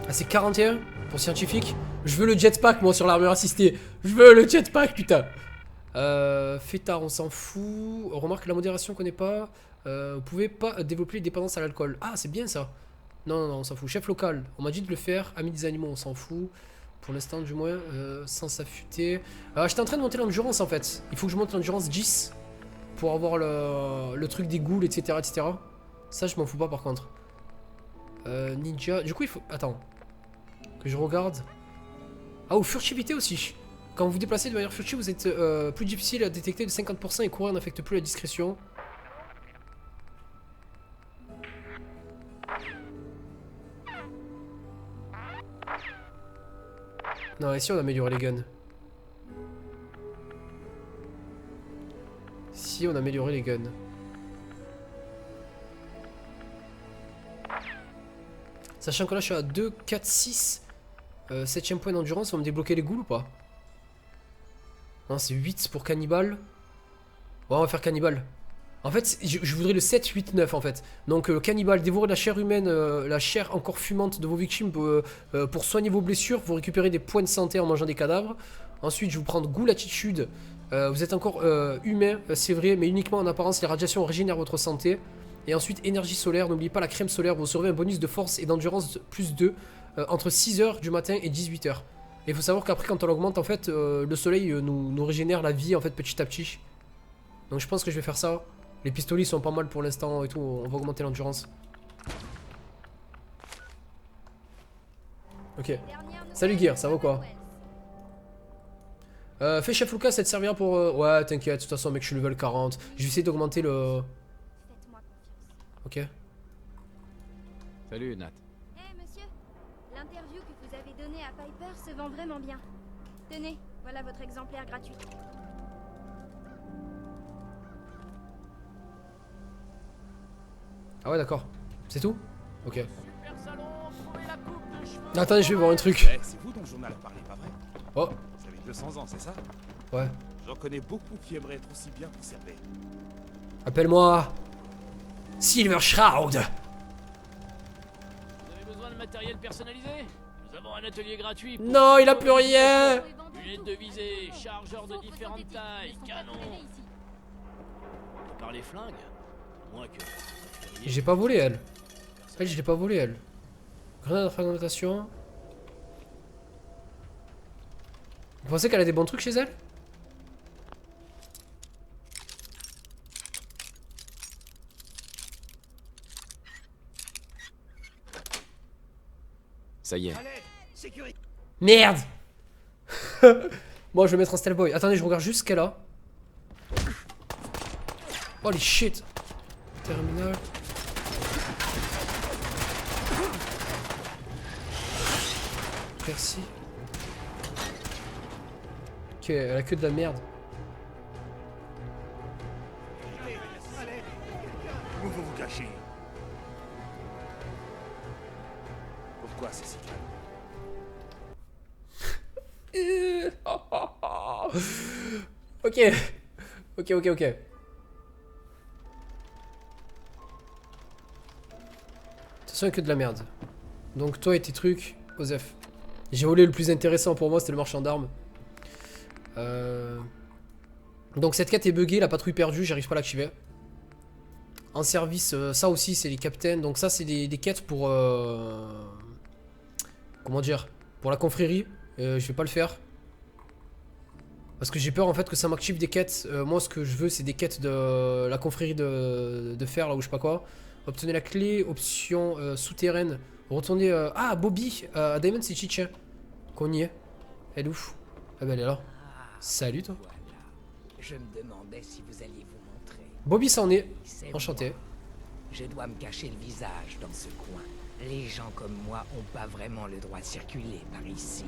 Ah, c'est 41 pour scientifique. Je veux le jetpack, moi, sur l'armure assistée. Je veux le jetpack, putain. Fêtard, on s'en fout. Remarque la modération, on connaît pas. Vous pouvez pas développer les dépendances à l'alcool. Ah, c'est bien ça. Non, non, non, on s'en fout. Chef local, on m'a dit de le faire. Ami des animaux, on s'en fout. Pour l'instant, du moins, sans s'affûter. J'étais en train de monter l'endurance en fait. Il faut que je monte l'endurance 10 pour avoir le truc des ghouls, etc., etc. Ça, je m'en fous pas par contre. Ninja. Du coup, il faut. Attends. Que je regarde. Ah, ou furtivité aussi. Quand vous vous déplacez de manière furtive, vous êtes plus difficile à détecter de 50% et courir n'affecte plus la discrétion. Non, ici on a amélioré les guns. Si on a amélioré les guns. Sachant que là je suis à 2, 4, 6. 7ème point d'endurance, on va me débloquer les ghouls ou pas? Non, c'est 8 pour cannibale. Ouais, on va faire cannibale. En fait, je voudrais le 7, 8, 9 en fait. Donc cannibale, dévorer la chair humaine, la chair encore fumante de vos victimes pour soigner vos blessures. Vous récupérez des points de santé en mangeant des cadavres. Ensuite, je vais vous prendre ghoul attitude. Vous êtes encore humain, c'est vrai, mais uniquement en apparence. Les radiations régénèrent votre santé. Et ensuite, énergie solaire. N'oubliez pas la crème solaire. Vous recevrez un bonus de force et d'endurance plus 2 entre 6h du matin et 18h. Et il faut savoir qu'après, quand on l'augmente, en fait, le soleil nous régénère la vie en fait petit à petit. Donc je pense que je vais faire ça. Les pistolets sont pas mal pour l'instant et tout, on va augmenter l'endurance. Ok. Salut Gear, ça va quoi? Fais chef Lucas, ça te servira pour... Ouais, t'inquiète, de toute façon mec, je suis level 40. Je vais essayer d'augmenter le... Ok. Salut Nat. Eh monsieur, l'interview que vous avez donnée à Piper se vend vraiment bien. Tenez, voilà votre exemplaire gratuit. Ah ouais d'accord, c'est tout? Ok. Attendez, je vais voir un truc. C'est vous dont le journal a parlé, pas vrai? Oh. Vous avez 200 ans, c'est ça? Ouais. J'en connais beaucoup qui aimeraient être aussi bien conservés. Appelle-moi Silver Shroud. Vous avez besoin de matériel personnalisé? Nous avons un atelier gratuit. Non, il a plus rien. Lunettes de visée, chargeurs de différentes tailles, canons. Par les flingues, moins que... J'ai pas volé elle. Elle, je l'ai pas volé elle. Grenade de fragmentation. Vous pensez qu'elle a des bons trucs chez elle? Ça y est. Merde. Bon, je vais mettre un stealth boy. Attendez, je regarde juste ce qu'elle a. Holy shit. Terminal. Merci. Ok, elle a que de la merde. Où vous vous cachez? Pourquoi c'est si calme? Ok. Ok, ok, ok. De toute façon, il n'y a que de la merde. Donc toi et tes trucs, Osef. J'ai volé le plus intéressant pour moi, c'était le marchand d'armes. Donc cette quête est buggée, la patrouille perdue, j'arrive pas à l'activer. En service, ça aussi c'est les captains. Donc ça c'est des quêtes pour... comment dire? Pour la confrérie. Je vais pas le faire. Parce que j'ai peur en fait que ça m'active des quêtes. Moi ce que je veux c'est des quêtes de la confrérie de fer là ou je sais pas quoi. Obtenez la clé, option souterraine. Retournez... Ah Bobby à Diamond City, tiens. Qu'on y est. Elle est ouf. Ah bah elle est là. Salut toi. Voilà. Je me demandais si vous alliez vous montrer. Bobby s'en est. C'est Enchanté. moi. Je dois me cacher le visage dans ce coin. Les gens comme moi ont pas vraiment le droit de circuler par ici.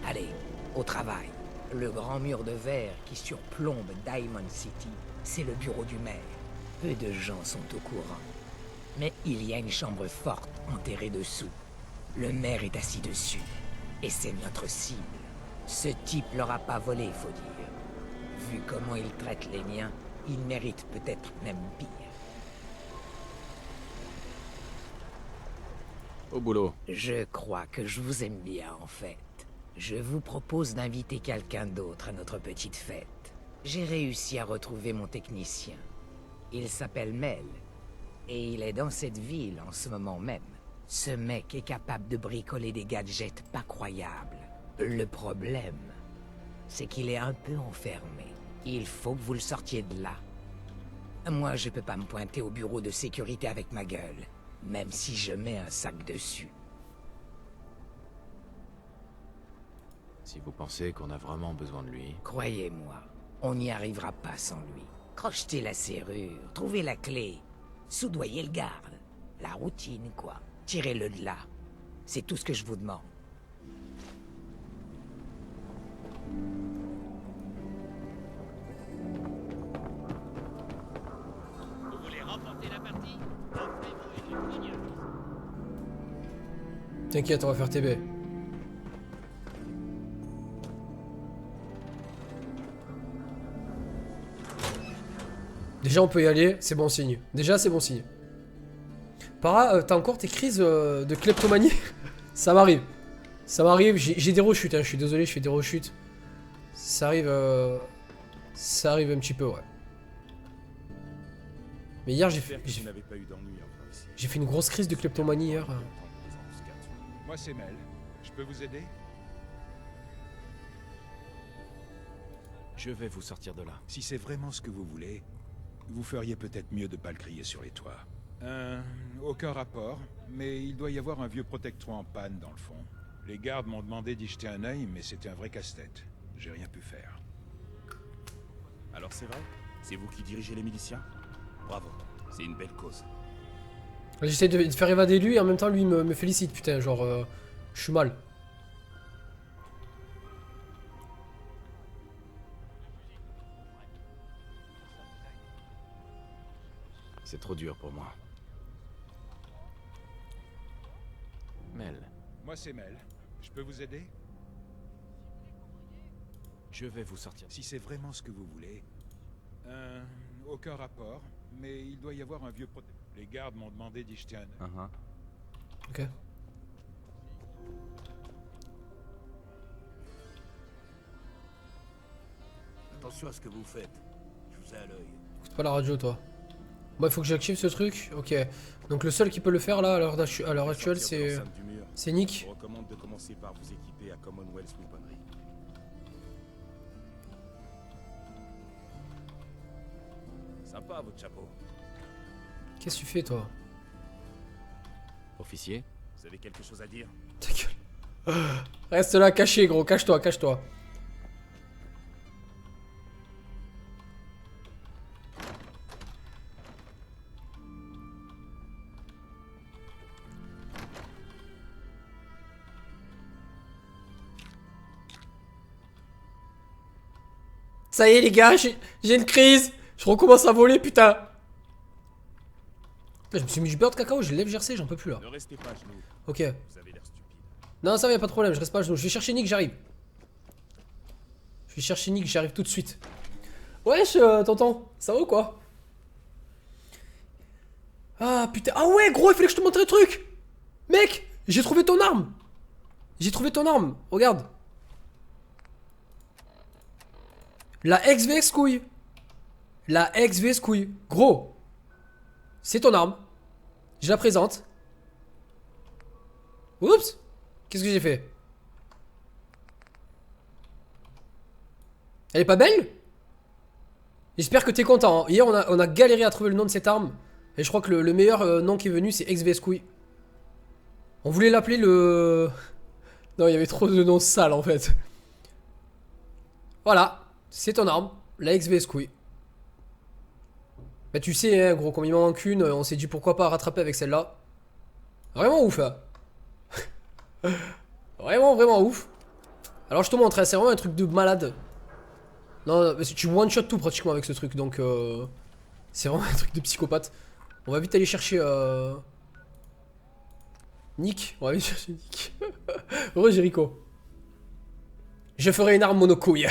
Allez, au travail. Le grand mur de verre qui surplombe Diamond City, c'est le bureau du maire. Peu de gens sont au courant. Mais il y a une chambre forte enterrée dessous. Le maire est assis dessus. Et c'est notre cible. Ce type leur a pas volé, faut dire. Vu comment il traite les miens, Il mérite peut-être même pire. Au boulot. Je crois que je vous aime bien, en fait. Je vous propose d'inviter quelqu'un d'autre à notre petite fête. J'ai réussi à retrouver mon technicien. Il s'appelle Mel. Et il est dans cette ville en ce moment même. Ce mec est capable de bricoler des gadgets pas croyables. Le problème, c'est qu'il est un peu enfermé. Il faut que vous le sortiez de là. Moi, je peux pas me pointer au bureau de sécurité avec ma gueule, même si je mets un sac dessus. Si vous pensez qu'on a vraiment besoin de lui... Croyez-moi, on n'y arrivera pas sans lui. Crochetez la serrure, trouvez la clé, soudoyez le garde. La routine, quoi. Tirez-le de là. C'est tout ce que je vous demande. Vous voulez remporter la partie? Offrez-vous une clignote. T'inquiète, on va faire TB. Déjà on peut y aller, c'est bon signe. Déjà c'est bon signe. Para, t'as encore tes crises de kleptomanie? Ça m'arrive. Ça m'arrive, j'ai des rechutes, hein. Je suis désolé, je fais des rechutes. Ça arrive un petit peu, ouais. Mais hier j'ai fait une grosse crise de kleptomanie hier. Moi c'est Mel. Je peux vous aider? Je vais vous sortir de là. Si c'est vraiment ce que vous voulez, vous feriez peut-être mieux de pas le crier sur les toits. Aucun rapport, mais il doit y avoir un vieux protecteur en panne dans le fond. Les gardes m'ont demandé d'y jeter un œil, mais c'était un vrai casse-tête. J'ai rien pu faire. Alors c'est vrai? C'est vous qui dirigez les miliciens? Bravo, c'est une belle cause. J'essaie de faire évader lui et en même temps lui me félicite, putain, genre je suis mal. C'est trop dur pour moi. Mel, Moi c'est Mel. Je peux vous aider? je vais vous sortir. Si c'est vraiment ce que vous voulez. Aucun rapport, mais il doit y avoir un vieux protecteur. Les gardes m'ont demandé d'y jeter un œil. Ok. Attention à ce que vous faites. Je vous ai à l'œil. C'est pas la radio toi. Bon, il faut que j'active ce truc. Ok. Donc le seul qui peut le faire là à l'heure actuelle c'est Nick. Je vous recommande de commencer par vous équiper à Commonwealth Weaponry. Sympa votre chapeau. Qu'est-ce que tu fais toi? Officier? Vous avez quelque chose à dire? Ta gueule. Reste là caché gros, cache-toi, cache-toi. Ça y est les gars, j'ai une crise. Je recommence à voler putain. Je me suis mis du beurre de cacao, j'ai le lève GRC, j'en peux plus là. Ne restez pas à genoux. Ok. Vous avez l'air stupide. Non ça va, y'a pas de problème, je reste pas à genoux. Je vais chercher Nick, j'arrive. Je vais chercher Nick, j'arrive tout de suite. Wesh tonton, ça va ou quoi? Ah putain, ah ouais gros, il fallait que je te montre un truc. Mec, j'ai trouvé ton arme. J'ai trouvé ton arme, regarde. La XVS couille. La XVS couille. Gros. C'est ton arme. Je la présente. Oups. Qu'est-ce que j'ai fait? Elle est pas belle? J'espère que t'es content. Hier on a galéré à trouver le nom de cette arme. Et je crois que le meilleur nom qui est venu c'est XVS couille. On voulait l'appeler le... Non il y avait trop de noms sales en fait. Voilà. C'est ton arme, la XVS couille. Bah tu sais hein, gros, comme il m'en manque une, on s'est dit pourquoi pas rattraper avec celle-là. Vraiment ouf hein. Vraiment ouf. Alors je te montre, hein, c'est vraiment un truc de malade. Non, tu one shot tout pratiquement avec ce truc, donc c'est vraiment un truc de psychopathe. On va vite aller chercher Nick, on va vite chercher Nick. Heureux Jericho. Je ferai une arme monocouille.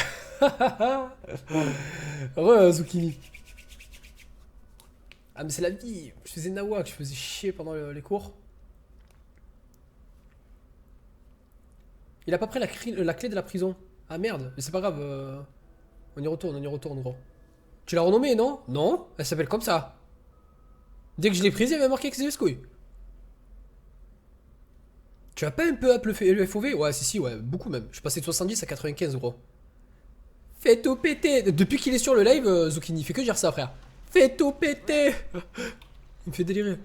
Heureux Zucchini. Ah mais c'est la vie. Je faisais nawak, je faisais chier pendant les cours. Il a pas pris la clé de la prison. Ah merde, mais c'est pas grave. On y retourne gros. Tu l'as renommée non? Non, elle s'appelle comme ça. Dès que je l'ai prise, il y avait marqué que c'était couilles. Tu as pas un peu up le FOV? Ouais, si, ouais, beaucoup même. Je suis passé de 70 à 95 gros. Fais tout péter. Depuis qu'il est sur le live, Zucchini, il fait que dire ça frère. Fais tout péter. Il me fait délirer.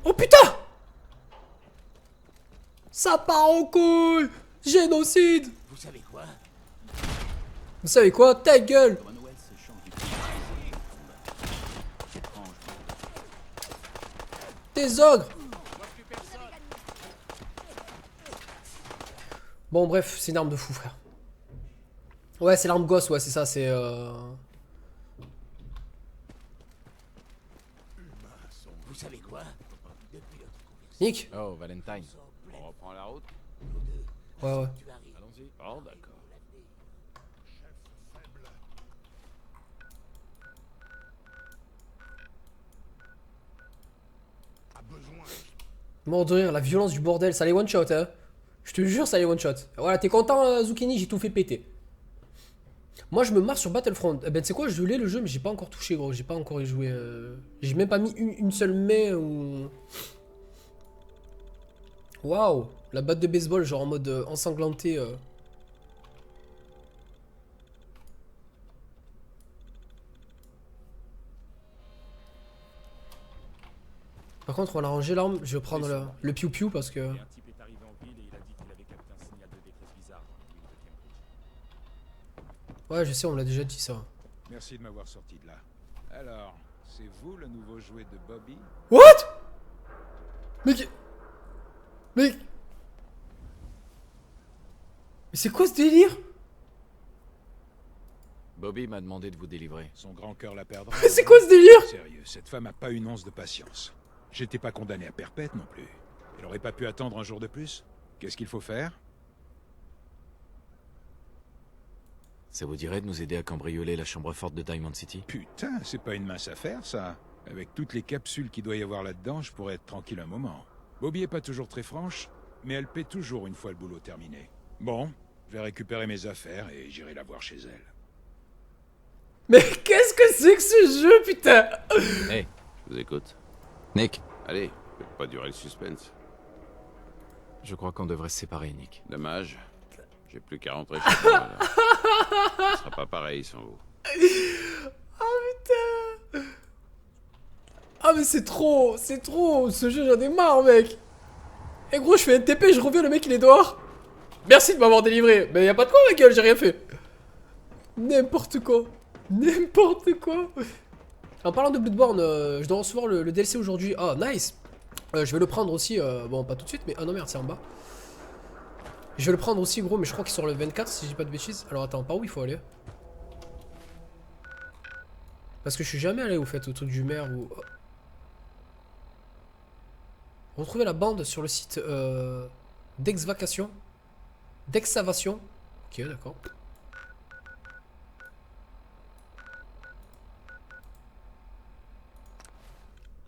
Oh putain! Ça part en couille! Génocide! Vous savez quoi? Vous savez quoi? Ta gueule! Noël se change du étrange. Des ogres! Bon bref, c'est une arme de fou frère. Ouais c'est l'arme gosse, ouais c'est ça, c'est Vous savez quoi? Nick? Oh, Valentine. On reprend la route? Ouais. Allons-y. Oh, d'accord. Mort de rire, la violence du bordel, ça les one shot hein. Je te jure ça les one shot. Voilà, t'es content Zucchini, j'ai tout fait péter. Moi je me marre sur Battlefront. Eh ben tu sais quoi, je l'ai le jeu mais j'ai pas encore touché gros, j'ai pas encore y joué. J'ai même pas mis une seule main ou... Waouh, la batte de baseball genre en mode ensanglanté. Par contre on a rangé l'arme, je vais prendre le piou-piou parce que... Et un type est arrivé en ville et il a dit qu'il avait capté un signal de détresse bizarre dans l'île de Cambridge. Ouais je sais, on me l'a déjà dit ça. Merci de m'avoir sorti de là. Alors, c'est vous le nouveau jouet de Bobby? What? Mais c'est quoi ce délire? Bobby m'a demandé de vous délivrer. Son grand cœur la perdra. Mais c'est quoi ce délire? Sérieux, cette femme a pas une once de patience. J'étais pas condamné à perpète non plus. Elle aurait pas pu attendre un jour de plus? Qu'est-ce qu'il faut faire? Ça vous dirait de nous aider à cambrioler la chambre forte de Diamond City? Putain, c'est pas une mince affaire ça. Avec toutes les capsules qu'il doit y avoir là-dedans, je pourrais être tranquille un moment. Bobby est pas toujours très franche, mais elle paie toujours une fois le boulot terminé. Bon, je vais récupérer mes affaires et j'irai la voir chez elle. Mais qu'est-ce que c'est que ce jeu putain? Hey, je vous écoute. Nick, Allez, faites pas durer le suspense. je crois qu'on devrait se séparer, Nick. Dommage. J'ai plus qu'à rentrer chez moi, là. Ce sera pas pareil sans vous. Oh putain. Ah mais c'est trop, ce jeu j'en ai marre mec. Et gros je fais un TP, je reviens, le mec il est dehors. Merci de m'avoir délivré. Mais y'a pas de quoi ma gueule, j'ai rien fait. N'importe quoi. En parlant de Bloodborne, je dois recevoir le DLC aujourd'hui. Ah nice. Je vais le prendre aussi, bon pas tout de suite mais... Ah non merde c'est en bas. Je vais le prendre aussi gros mais je crois qu'il sort le 24 si je dis pas de bêtises. Alors attends, par où il faut aller? Parce que je suis jamais allé au fait au truc du maire ou... Retrouvez la bande sur le site d'excavation. Ok d'accord.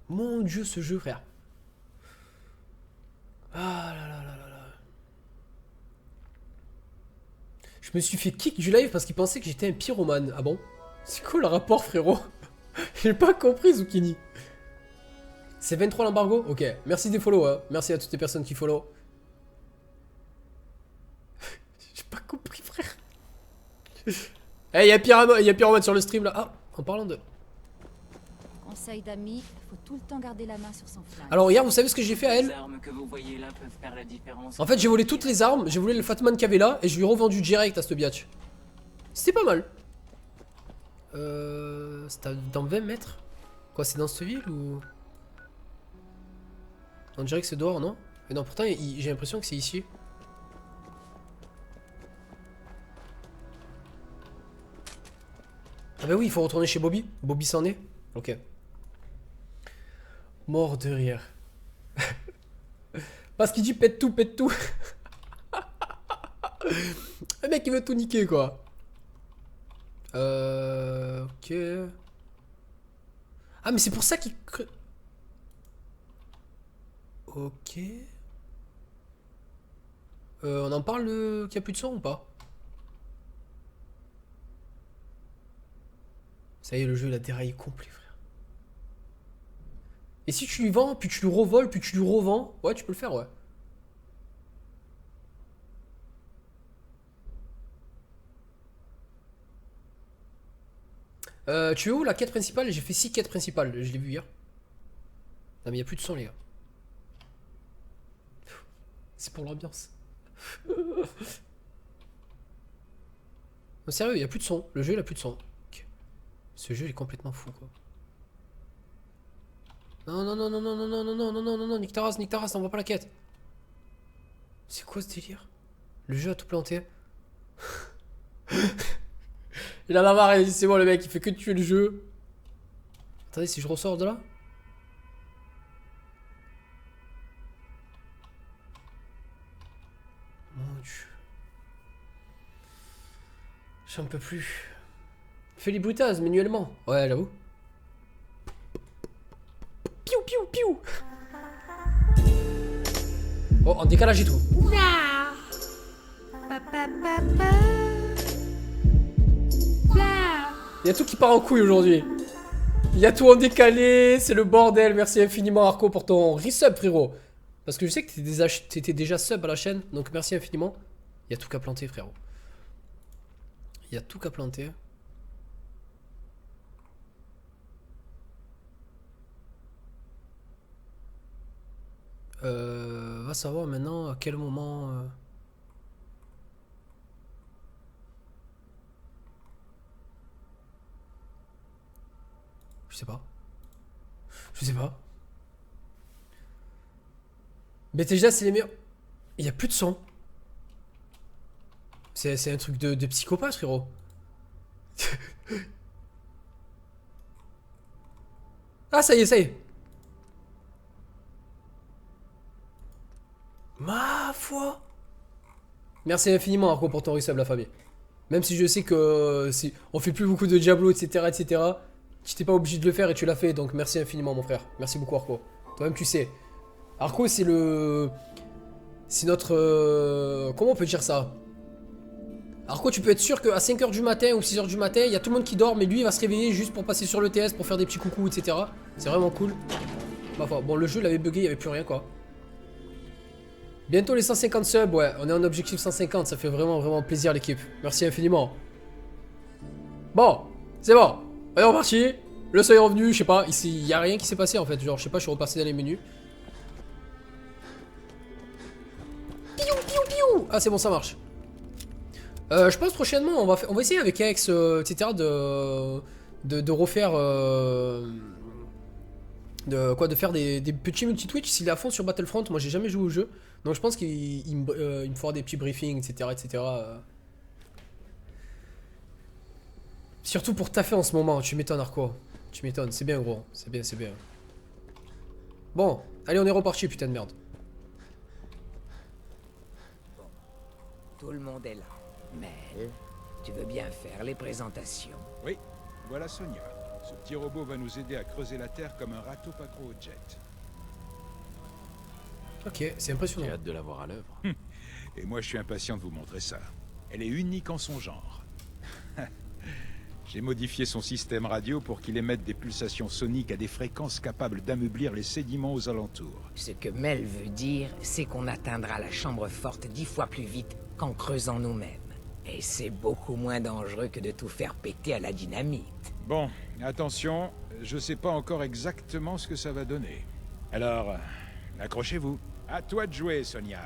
Mon dieu ce jeu frère. Ah là là là là là. Je me suis fait kick du live parce qu'il pensait que j'étais un pyromane. Ah bon? C'est quoi le rapport frérot? J'ai pas compris Zucchini. C'est 23 l'embargo? Ok. Merci des follow hein. Merci à toutes les personnes qui follow. J'ai pas compris frère. Eh y'a pyromane sur le stream là. Ah, en parlant de... Conseil d'amis, faut tout le temps garder la main sur son flingue. Alors hier vous savez ce que j'ai fait à elle? Les armes que vous voyez là peuvent faire la différence. En fait j'ai volé toutes les armes, j'ai volé le Fatman qu'il y avait là et je lui ai revendu direct à ce biatch. C'était pas mal. C'était dans 20 mètres. Quoi c'est dans cette ville ou... On dirait que c'est dehors non? Mais non pourtant j'ai l'impression que c'est ici. Ah bah oui il faut retourner chez Bobby. Bobby s'en est. Ok. Mort de rire. Parce qu'il dit pète tout, pète tout. Le mec il veut tout niquer quoi. Ok. Ah mais c'est pour ça qu'il... Ok. On en parle qu'il n'y a plus de son ou pas? Ça y est, le jeu il a déraillé complet, frère. Et si tu lui vends, puis tu lui revoles, puis tu lui revends, ouais, tu peux le faire, ouais. Tu es où la quête principale? J'ai fait 6 quêtes principales, je l'ai vu hier. Non mais il n'y a plus de son les gars. C'est pour l'ambiance. Non sérieux, il n'y a plus de son. Le jeu il a plus de son. Okay. Ce jeu il est complètement fou quoi. Non non non non non non non non non non non non non, nique ta race, on voit pas la quête. C'est quoi ce délire? Le jeu a tout planté. Il en a marre, c'est moi le mec, il fait que tuer le jeu. Attendez, si je ressors de là. Mon dieu. J'en peux plus. Fais les bruitages manuellement. Ouais, j'avoue. Piou piou piou. Oh, en décalage et tout. Il y a tout qui part en couille aujourd'hui. Il y a tout en décalé, c'est le bordel. Merci infiniment Arco pour ton resub frérot. Parce que je sais que t'étais déjà sub à la chaîne. Donc merci infiniment. Il y a tout qu'à planter frérot. Il y a tout qu'à planter. Va savoir maintenant à quel moment... Je sais pas. Je sais pas. BTGA c'est les meilleurs. Il y a plus de son. C'est un truc de psychopathe frérot. Ah ça y est, ça y est. Ma foi. Merci infiniment Arco pour ton resub la famille. Même si je sais que si on fait plus beaucoup de Diablo etc etc. Tu t'es pas obligé de le faire et tu l'as fait, donc merci infiniment mon frère. Merci beaucoup Arco. Toi-même tu sais. Arco c'est le... C'est notre... Comment on peut dire ça? Arco tu peux être sûr qu'à 5h du matin ou 6h du matin, il y a tout le monde qui dort, mais lui il va se réveiller juste pour passer sur le TS, pour faire des petits coucous, etc. C'est vraiment cool. Bon le jeu il avait bugué, il y avait plus rien quoi. Bientôt les 150 subs, ouais, on est en objectif 150, ça fait vraiment plaisir l'équipe. Merci infiniment. Bon, c'est bon. Allez, on est reparti. Le seuil est revenu, je sais pas, ici, il y a rien qui s'est passé en fait. Genre, je sais pas, je suis repassé dans les menus. Piou, piou, piou. Ah, c'est bon, ça marche. Je pense prochainement, on va essayer avec Axe, etc. de refaire. De faire des petits multi-twitch s'il est à fond sur Battlefront. Moi, j'ai jamais joué au jeu. Donc, je pense qu'il me fera des petits briefings, etc. etc. Surtout pour taffer en ce moment, tu m'étonnes Arco. Tu m'étonnes, c'est bien gros, c'est bien, c'est bien. Bon, allez on est reparti putain de merde. Bon, tout le monde est là. Mel, tu veux bien faire les présentations? Oui, voilà Sonia. Ce petit robot va nous aider à creuser la Terre comme un râteau pas trop au jet. Ok, c'est impressionnant. J'ai hâte de la voir à l'œuvre. Et moi je suis impatient de vous montrer ça. Elle est unique en son genre. J'ai modifié son système radio pour qu'il émette des pulsations soniques à des fréquences capables d'ameublir les sédiments aux alentours. Ce que Mel veut dire, c'est qu'on atteindra la chambre forte 10 fois plus vite qu'en creusant nous-mêmes. Et c'est beaucoup moins dangereux que de tout faire péter à la dynamite. Bon, attention, je sais pas encore exactement ce que ça va donner. Alors, accrochez-vous. À toi de jouer, Sonia.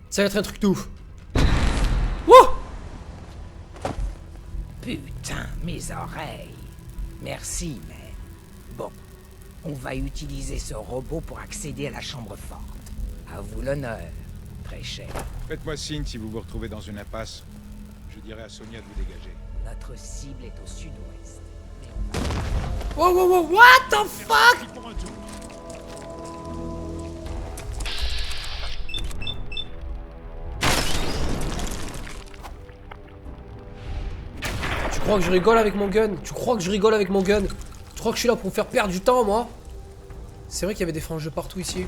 Ça va être un truc de ouf. Wouh! Putain, mes oreilles. Merci, mais... Bon, on va utiliser ce robot pour accéder à la chambre forte. À vous l'honneur, très cher. Faites-moi signe si vous vous retrouvez dans une impasse. Je dirai à Sonia de vous dégager. Notre cible est au sud-ouest. Wow, wow, wow, what the fuck? crois que je rigole avec mon gun? Tu crois que je rigole avec mon gun? Tu crois que je suis là pour me faire perdre du temps, moi? C'est vrai qu'il y avait des frangeux partout ici.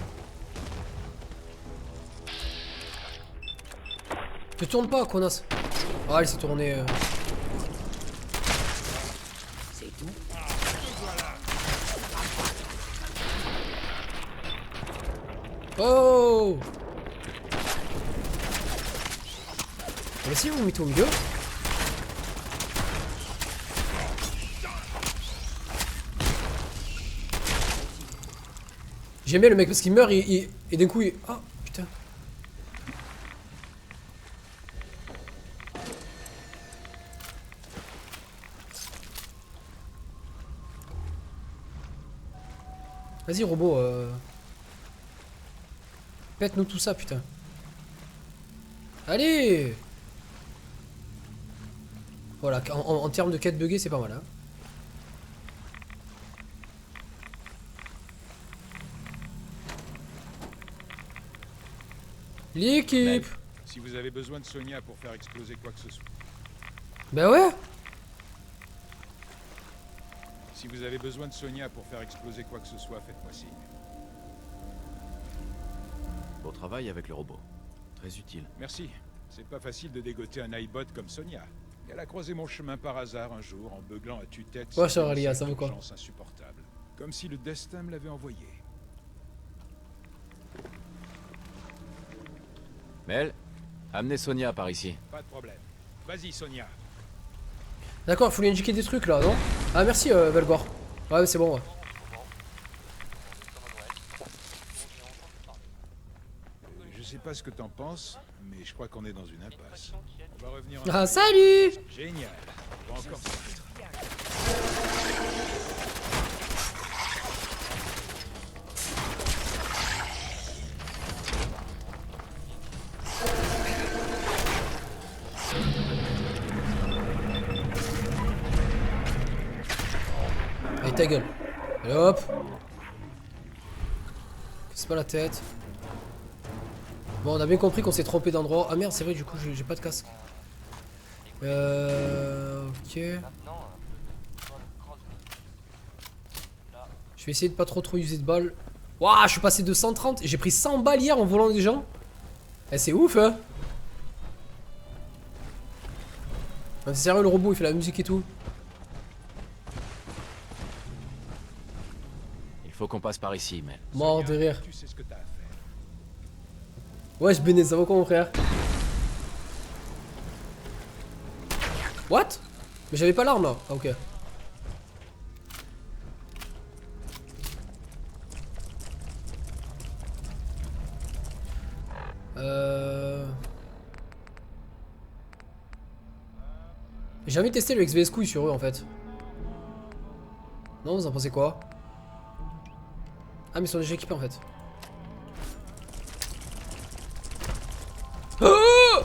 Te tourne pas, connasse. Ah, elle s'est tournée. C'est tout. Oh! Mais si vous me mettez au milieu. J'aime bien le mec parce qu'il meurt et d'un coup il... Ah putain. Vas-y robot, pète-nous tout ça putain. Allez! Voilà, en termes de quête buggée c'est pas mal hein. L'équipe! Si vous avez besoin de Sonia pour faire exploser quoi que ce soit. Bah ouais! Si vous avez besoin de Sonia pour faire exploser quoi que ce soit, faites-moi signe. Beau travail avec le robot. Très utile. Merci. C'est pas facile de dégoter un iBot comme Sonia. Elle a croisé mon chemin par hasard un jour en beuglant à tue-tête. Ouais, ça va, Lia, ça vaut quoi? Urgence insupportable. Comme si le destin me l'avait envoyé. Mel, amenez Sonia par ici. Pas de problème. Vas-y, Sonia. D'accord, faut lui indiquer des trucs là, non? Ah merci Belgor. Ouais c'est bon ouais. Je sais pas ce que t'en penses, mais je crois qu'on est dans une impasse. On va revenir en... Ah salut! Génial. On va encore se battre. Allez ta gueule. Allez hop. C'est pas la tête. Bon on a bien compris qu'on s'est trompé d'endroit. Ah merde c'est vrai du coup j'ai pas de casque. Ok. Je vais essayer de pas trop user de balles. Waouh je suis passé de 130 et j'ai pris 100 balles hier en volant des gens. Eh c'est ouf hein. C'est sérieux le robot il fait la musique et tout. Il faut qu'on passe par ici, Mel. Mort de rire. Tu sais ce que t'as à faire. Ouais je bénis ça va quoi mon frère? What? Mais j'avais pas l'arme là. Ah ok. J'ai jamais testé le XVS couille sur eux en fait. Non vous en pensez quoi? Ah mais ils sont déjà équipés en fait. Oh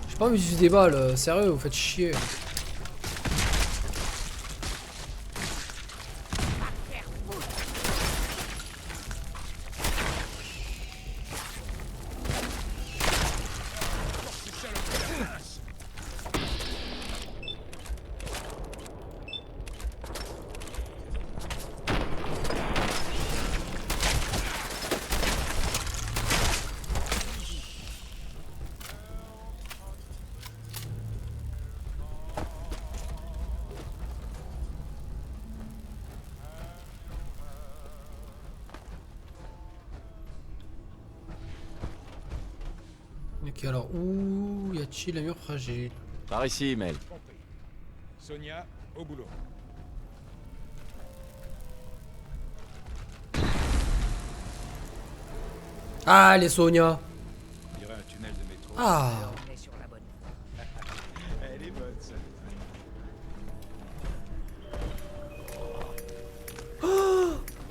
j'ai pas envie d'utiliser des balles, sérieux vous faites chier. Ok alors où y a-t-il un mur fragile? Par ici, Mel. Compris. Sonia, au boulot. Ah les Sonia. On dirait un tunnel de métro. Ah On est sur la bonne voie. Elle est bonne, ça.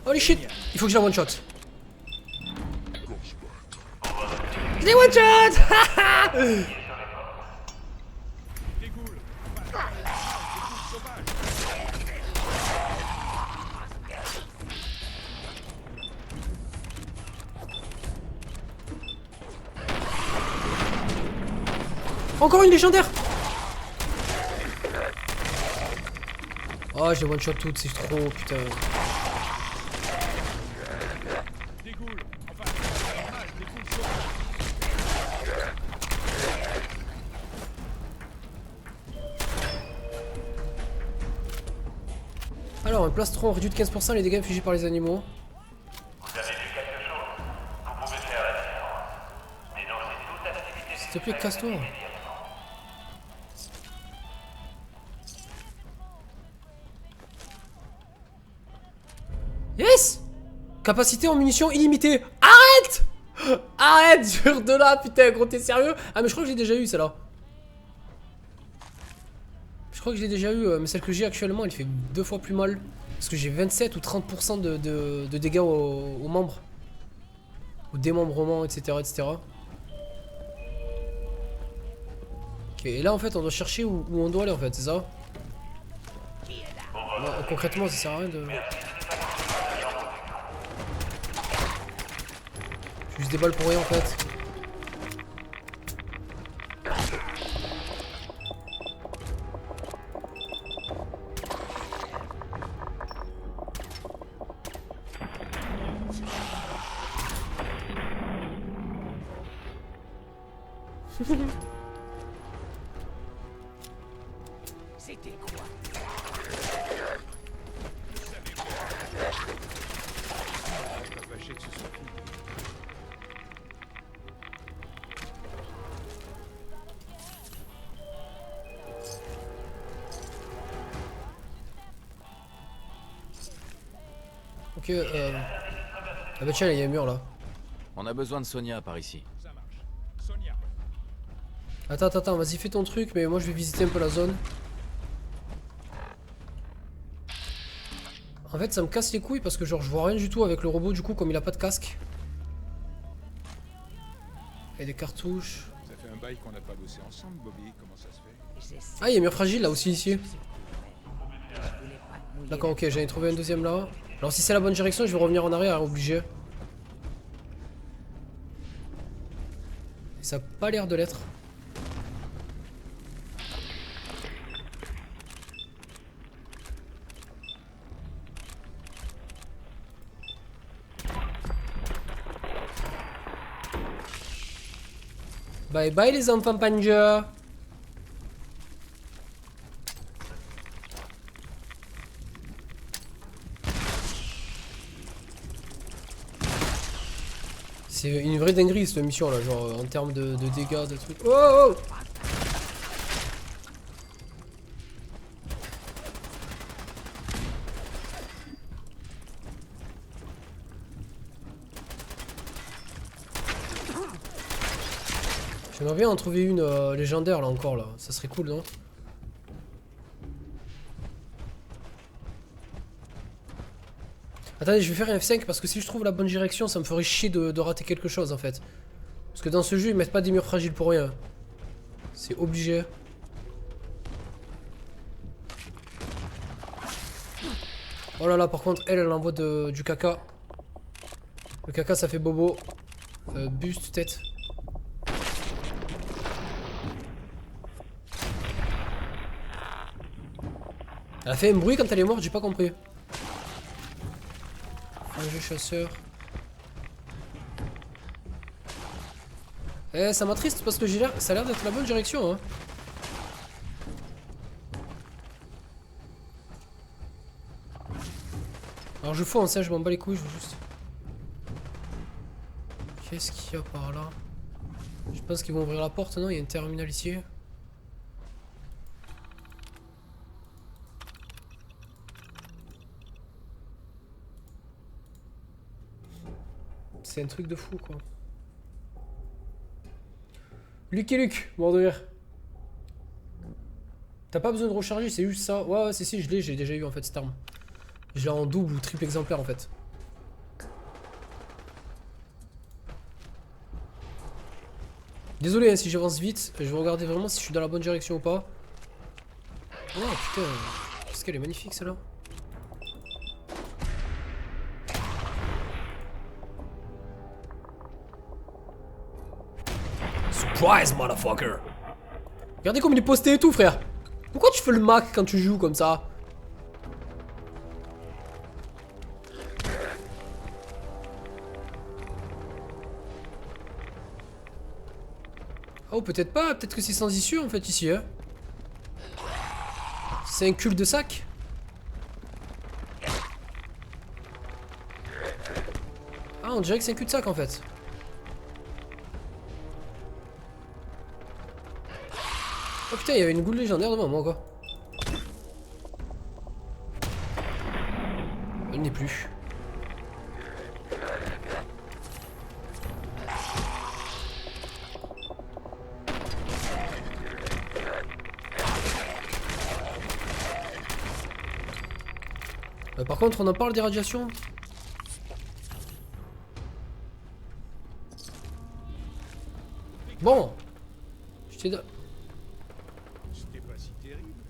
holy shit. Il faut que je la one shot. Je l'ai one shot. Dégoule. Sauvage. Encore une légendaire. Oh, je les one shot toutes, c'est trop, putain. Dégoule. Enfin, dégoule sur. Alors, un plastron réduit de 15% les dégâts infligés par les animaux. S'il te plaît, casse-toi. Yes! Capacité en munitions illimitée. Arrête! Arrête, sur de là, putain, gros, t'es sérieux? Ah, mais je crois que je l'ai déjà eu, celle-là. Je crois que je l'ai déjà eu, mais celle que j'ai actuellement, elle fait 2 fois plus mal. Parce que j'ai 27 ou 30% de dégâts aux membres. Au démembrement, etc., etc. Ok, et là, en fait, on doit chercher où on doit aller, en fait, c'est ça? Non, concrètement, ça sert à rien de... Juste des balles pour rien en fait. C'était quoi? Pas fâché que ce soit fini. Ok, ah bah tiens, il y a un mur là. On a besoin de Sonia par ici. Ça marche. Sonia. Attends, vas-y, fais ton truc, mais moi je vais visiter un peu la zone. En fait, ça me casse les couilles parce que genre je vois rien du tout avec le robot du coup, comme il a pas de casque. Et des cartouches. Ça fait un bail qu'on n'a pas bossé ensemble, Bobby. Comment ça se fait? Ah, il y a un mur fragile là aussi ici. D'accord, ok, j'en ai trouvé un deuxième là. Alors si c'est la bonne direction, je vais revenir en arrière, obligé. Et ça a pas l'air de l'être. Bye bye les enfants Panja. C'est une vraie dinguerie cette mission là, genre en termes de dégâts, de trucs. Oh, oh. J'aimerais bien en trouver une légendaire là encore là, ça serait cool non? Attendez, je vais faire un F5 parce que si je trouve la bonne direction, ça me ferait chier de rater quelque chose en fait. Parce que dans ce jeu, ils mettent pas des murs fragiles pour rien. C'est obligé. Oh là là, par contre, elle envoie du caca. Le caca, ça fait bobo. Buste, tête. Elle a fait un bruit quand elle est morte, j'ai pas compris. Un jeu chasseur. Eh, ça m'attriste parce que ça a l'air d'être la bonne direction, hein. Alors je fonce, hein, je m'en bats les couilles, je veux juste... Qu'est-ce qu'il y a par là? Je pense qu'ils vont ouvrir la porte, non? Il y a un terminal ici. C'est un truc de fou quoi. Lucky Luke, mort de rire. T'as pas besoin de recharger, c'est juste ça. Ouais, si, je l'ai, j'ai déjà eu en fait cette arme. Je l'ai en double ou triple exemplaire en fait. Désolé hein, si j'avance vite, je vais regarder vraiment si je suis dans la bonne direction ou pas. Oh putain, qu'est-ce qu'elle est magnifique celle-là. Surprise, motherfucker! Regardez comme il est posté et tout, frère. Pourquoi tu fais le Mac quand tu joues comme ça? Oh, peut-être pas. Peut-être que c'est sans issue, en fait, ici, hein. C'est un cul de sac. Ah, on dirait que c'est un cul-de-sac, en fait. Oh putain, il y avait une goule légendaire devant moi, quoi. Elle n'est plus. Par contre, on en parle des radiations. Bon. C'était pas si terrible.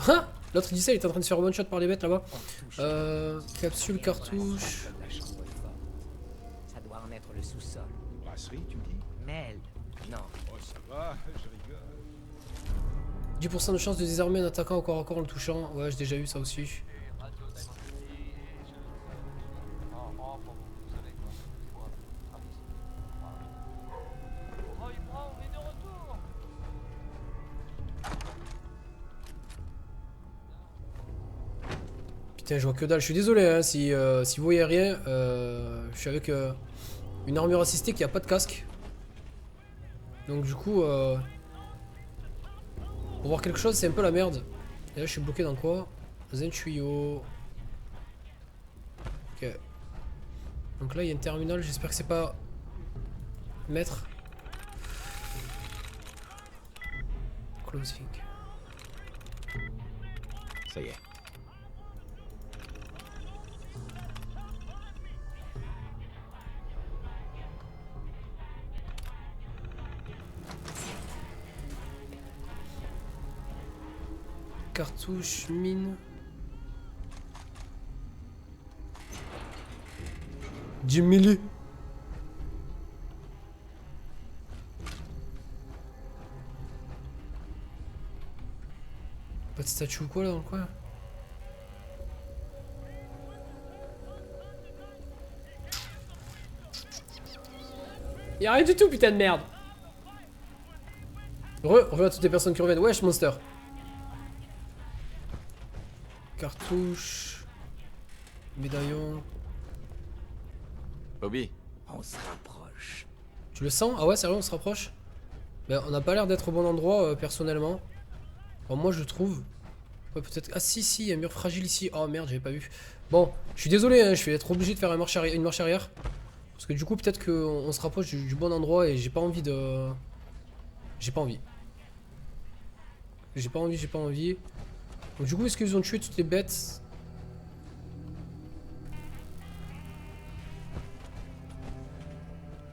Hein? L'autre il dit ça, il est en train de se faire one shot par les bêtes là-bas. Capsule, cartouche. Ça doit en être le sous-sol. Brasserie, tu me dis? Mel. Non. Oh, ça va, je rigole. 10% de chance de désarmer un attaquant au corps à corps en le touchant. Ouais, j'ai déjà eu ça aussi. Putain, je vois que dalle. Je suis désolé hein, si vous voyez rien. Je suis avec une armure assistée qui a pas de casque. Donc du coup, pour voir quelque chose, c'est un peu la merde. Et là, je suis bloqué dans quoi? Dans un tuyau. Ok. Donc là, il y a une terminale. J'espère que c'est pas maître. Closing. Ça y est. Cartouche, mine. 10 milli. Pas de statue ou quoi là dans le coin? Y'a rien du tout, putain de merde. Regarde toutes les personnes qui reviennent. Wesh, monster. Cartouche. Médaillon. Bobby, On se rapproche. Tu le sens? Ah ouais, sérieux, on se rapproche? Ben, on n'a pas l'air d'être au bon endroit, personnellement. Bon, moi, je trouve. Ouais, peut-être. Ah, si, si, il y a un mur fragile ici. Oh merde, j'avais pas vu. Bon, je suis désolé, hein, je vais être obligé de faire une marche arrière. Parce que du coup, peut-être qu'on se rapproche du bon endroit et j'ai pas envie de. J'ai pas envie. J'ai pas envie. Donc, du coup, est-ce qu'ils ont tué toutes les bêtes?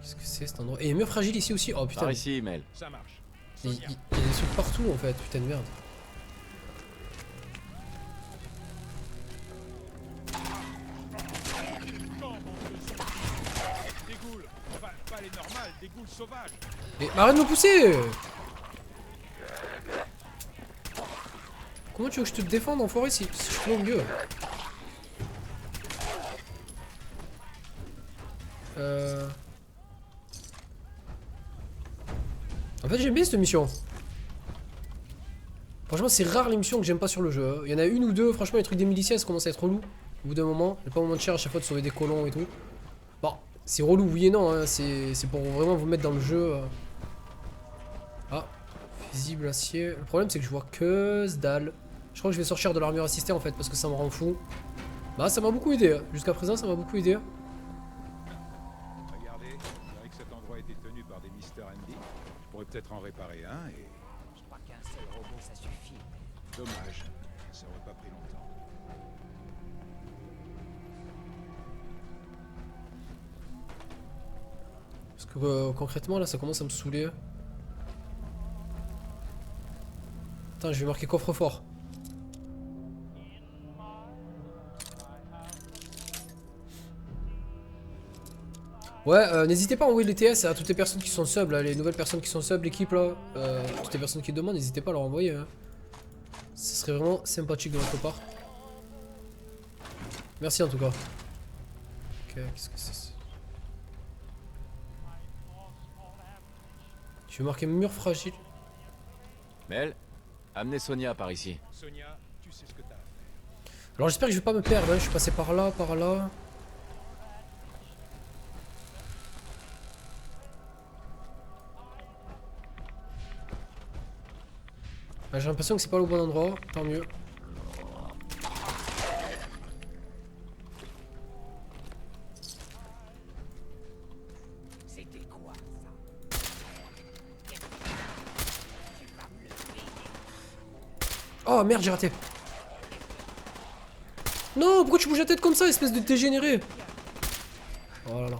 Qu'est-ce que c'est cet endroit? Et il y a un mur fragile ici aussi. Oh putain. par ici, Mel. Ça marche. Il y a des trucs partout en fait, putain de merde. Des goules. Pas les normales, des goules sauvages. Mais arrête de me pousser! Comment tu veux que je te défende enfoiré si je suis au milieu? En fait j'aime bien cette mission. Franchement c'est rare les missions que j'aime pas sur le jeu. Il y en a une ou deux, franchement les trucs des miliciens ça commence à être relou. Au bout d'un moment, il n'y a pas moment de cher à chaque fois de sauver des colons et tout. Bon, c'est relou oui et non, hein. C'est pour vraiment vous mettre dans le jeu. Ah, fusible acier. Le problème c'est que je vois que ce dalle. Je crois que je vais sortir de l'armure assistée en fait parce que ça me rend fou. Bah ça m'a beaucoup aidé, jusqu'à présent ça m'a beaucoup aidé. Regardez, on dirait que cet endroit était tenu par des Mr. Andy. Je pourrais peut-être en réparer un et... Je crois qu'un seul robot ça suffit. Dommage, ça aurait pas pris longtemps. Parce que concrètement là ça commence à me saouler. Attends, je vais marquer coffre-fort. Ouais, n'hésitez pas à envoyer les TS à toutes les personnes qui sont sub, là, les nouvelles personnes qui sont sub, l'équipe là. Toutes les personnes qui demandent, n'hésitez pas à leur envoyer. Hein. Ce serait vraiment sympathique de votre part. Merci en tout cas. Ok, qu'est-ce que c'est? Je vais marquer mur fragile. Mel, amenez Sonia par ici. Sonia, tu sais ce que t'as à faire. Alors j'espère que je vais pas me perdre, hein. Je suis passé par là, par là. Ah, j'ai l'impression que c'est pas le bon endroit, tant mieux. C'était quoi ça? Oh merde, j'ai raté. Non, pourquoi tu bouges la tête comme ça, espèce de dégénéré? Oh là là.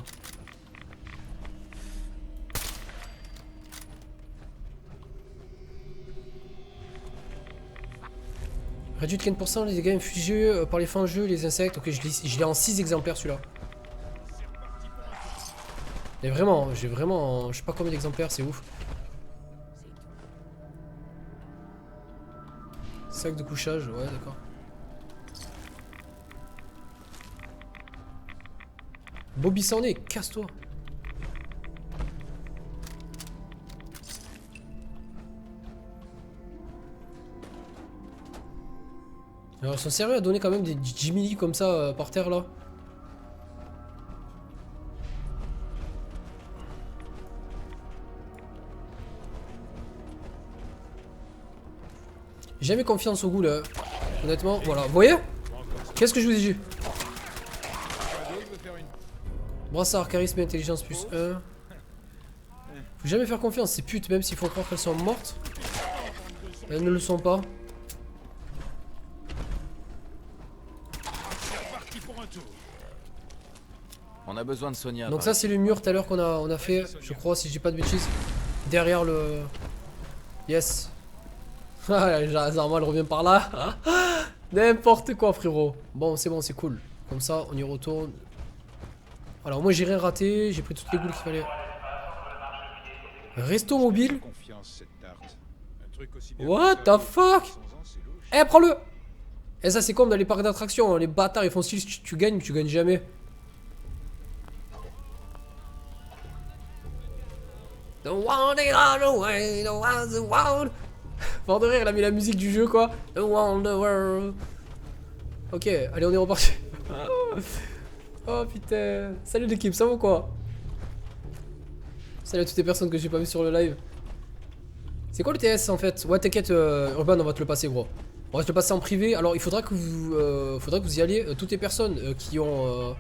Réduit de 15% les dégâts infligés par les fangeux, les insectes. Ok, je l'ai en 6 exemplaires celui-là. Mais vraiment, j'ai vraiment... Je sais pas combien d'exemplaires, c'est ouf. Sac de couchage, ouais d'accord. Bobby Sarney, casse-toi. Alors ils sont sérieux à donner quand même des Jimmy Lee comme ça par terre là. J'ai jamais confiance au goût là. Honnêtement, voilà. Vous voyez? Qu'est-ce que je vous ai dit? Brassard, charisme et intelligence plus 1. Faut jamais faire confiance, ces putes, même s'il faut croire qu'elles sont mortes. Elles ne le sont pas. On a besoin de Sonia. Donc ça c'est le mur tout à l'heure qu'on a fait, je crois, si je dis pas de bêtises. Derrière le... Yes. Normalement elle revient par là. N'importe quoi frérot. Bon c'est cool. Comme ça on y retourne. Alors moi j'ai rien raté, j'ai pris toutes les goules qu'il fallait. Resto mobile. What the fuck? Eh prends-le. Eh ça c'est comme dans les parcs d'attractions, hein. Les bâtards ils font style tu gagnes mais tu gagnes jamais. Don't want it all away, don't want the world. Fort de rire, il a mis la musique du jeu quoi. Don't want the world. Ok, allez on est reparti. Oh putain. Salut l'équipe, ça va quoi? Salut à toutes les personnes que j'ai pas vu sur le live. C'est quoi le TS en fait? Ouais t'inquiète Urban, on va te le passer gros. On va te le passer en privé. Alors il faudra que vous y alliez. Toutes les personnes qui ont...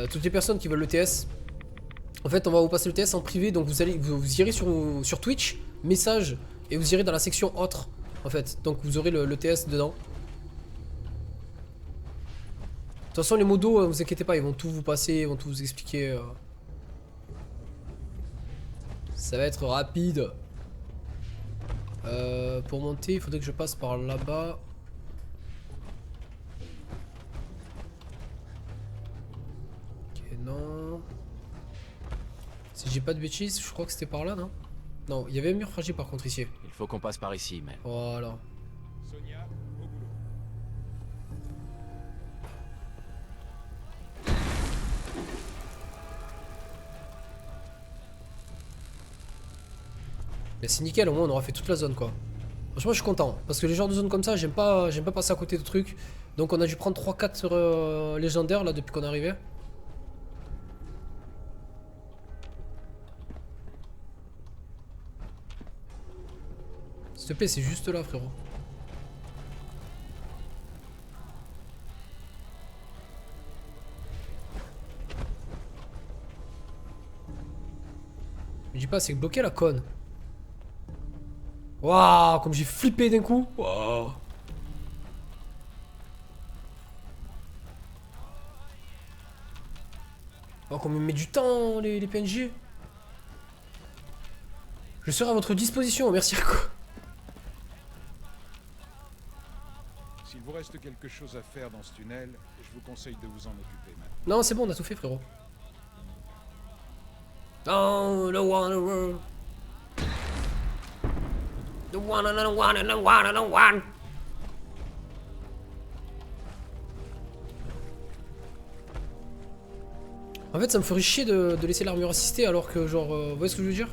toutes les personnes qui veulent le TS. En fait on va vous passer le TS en privé. Donc vous irez sur Twitch, message, et vous irez dans la section autre en fait. Donc vous aurez le TS dedans. De toute façon les modos, vous inquiétez pas, ils vont tout vous passer, ils vont tout vous expliquer. Ça va être rapide. Pour monter, il faudrait que je passe par là-bas. Ok, non. Si j'ai pas de bêtises, je crois que c'était par là, non? Non, il y avait un mur fragile par contre ici. Il faut qu'on passe par ici, mais... Voilà. Sonia, au boulot. Mais c'est nickel, au moins on aura fait toute la zone quoi. Franchement je suis content, parce que les genres de zones comme ça, j'aime pas passer à côté de trucs. Donc on a dû prendre 3-4 légendaires là depuis qu'on est arrivé. S'il te plaît, c'est juste là frérot. Me dis pas, c'est bloqué la conne. Waouh, comme j'ai flippé d'un coup. Waouh. Oh, comme il met du temps les PNJ. Je serai à votre disposition, merci à quoi. S'il vous reste quelque chose à faire dans ce tunnel, je vous conseille de vous en occuper maintenant. Non, c'est bon, on a tout fait frérot. Oh, the one, the one. The one and the one and the one and the one. En fait, ça me ferait chier de laisser l'armure assistée alors que, genre, vous voyez ce que je veux dire?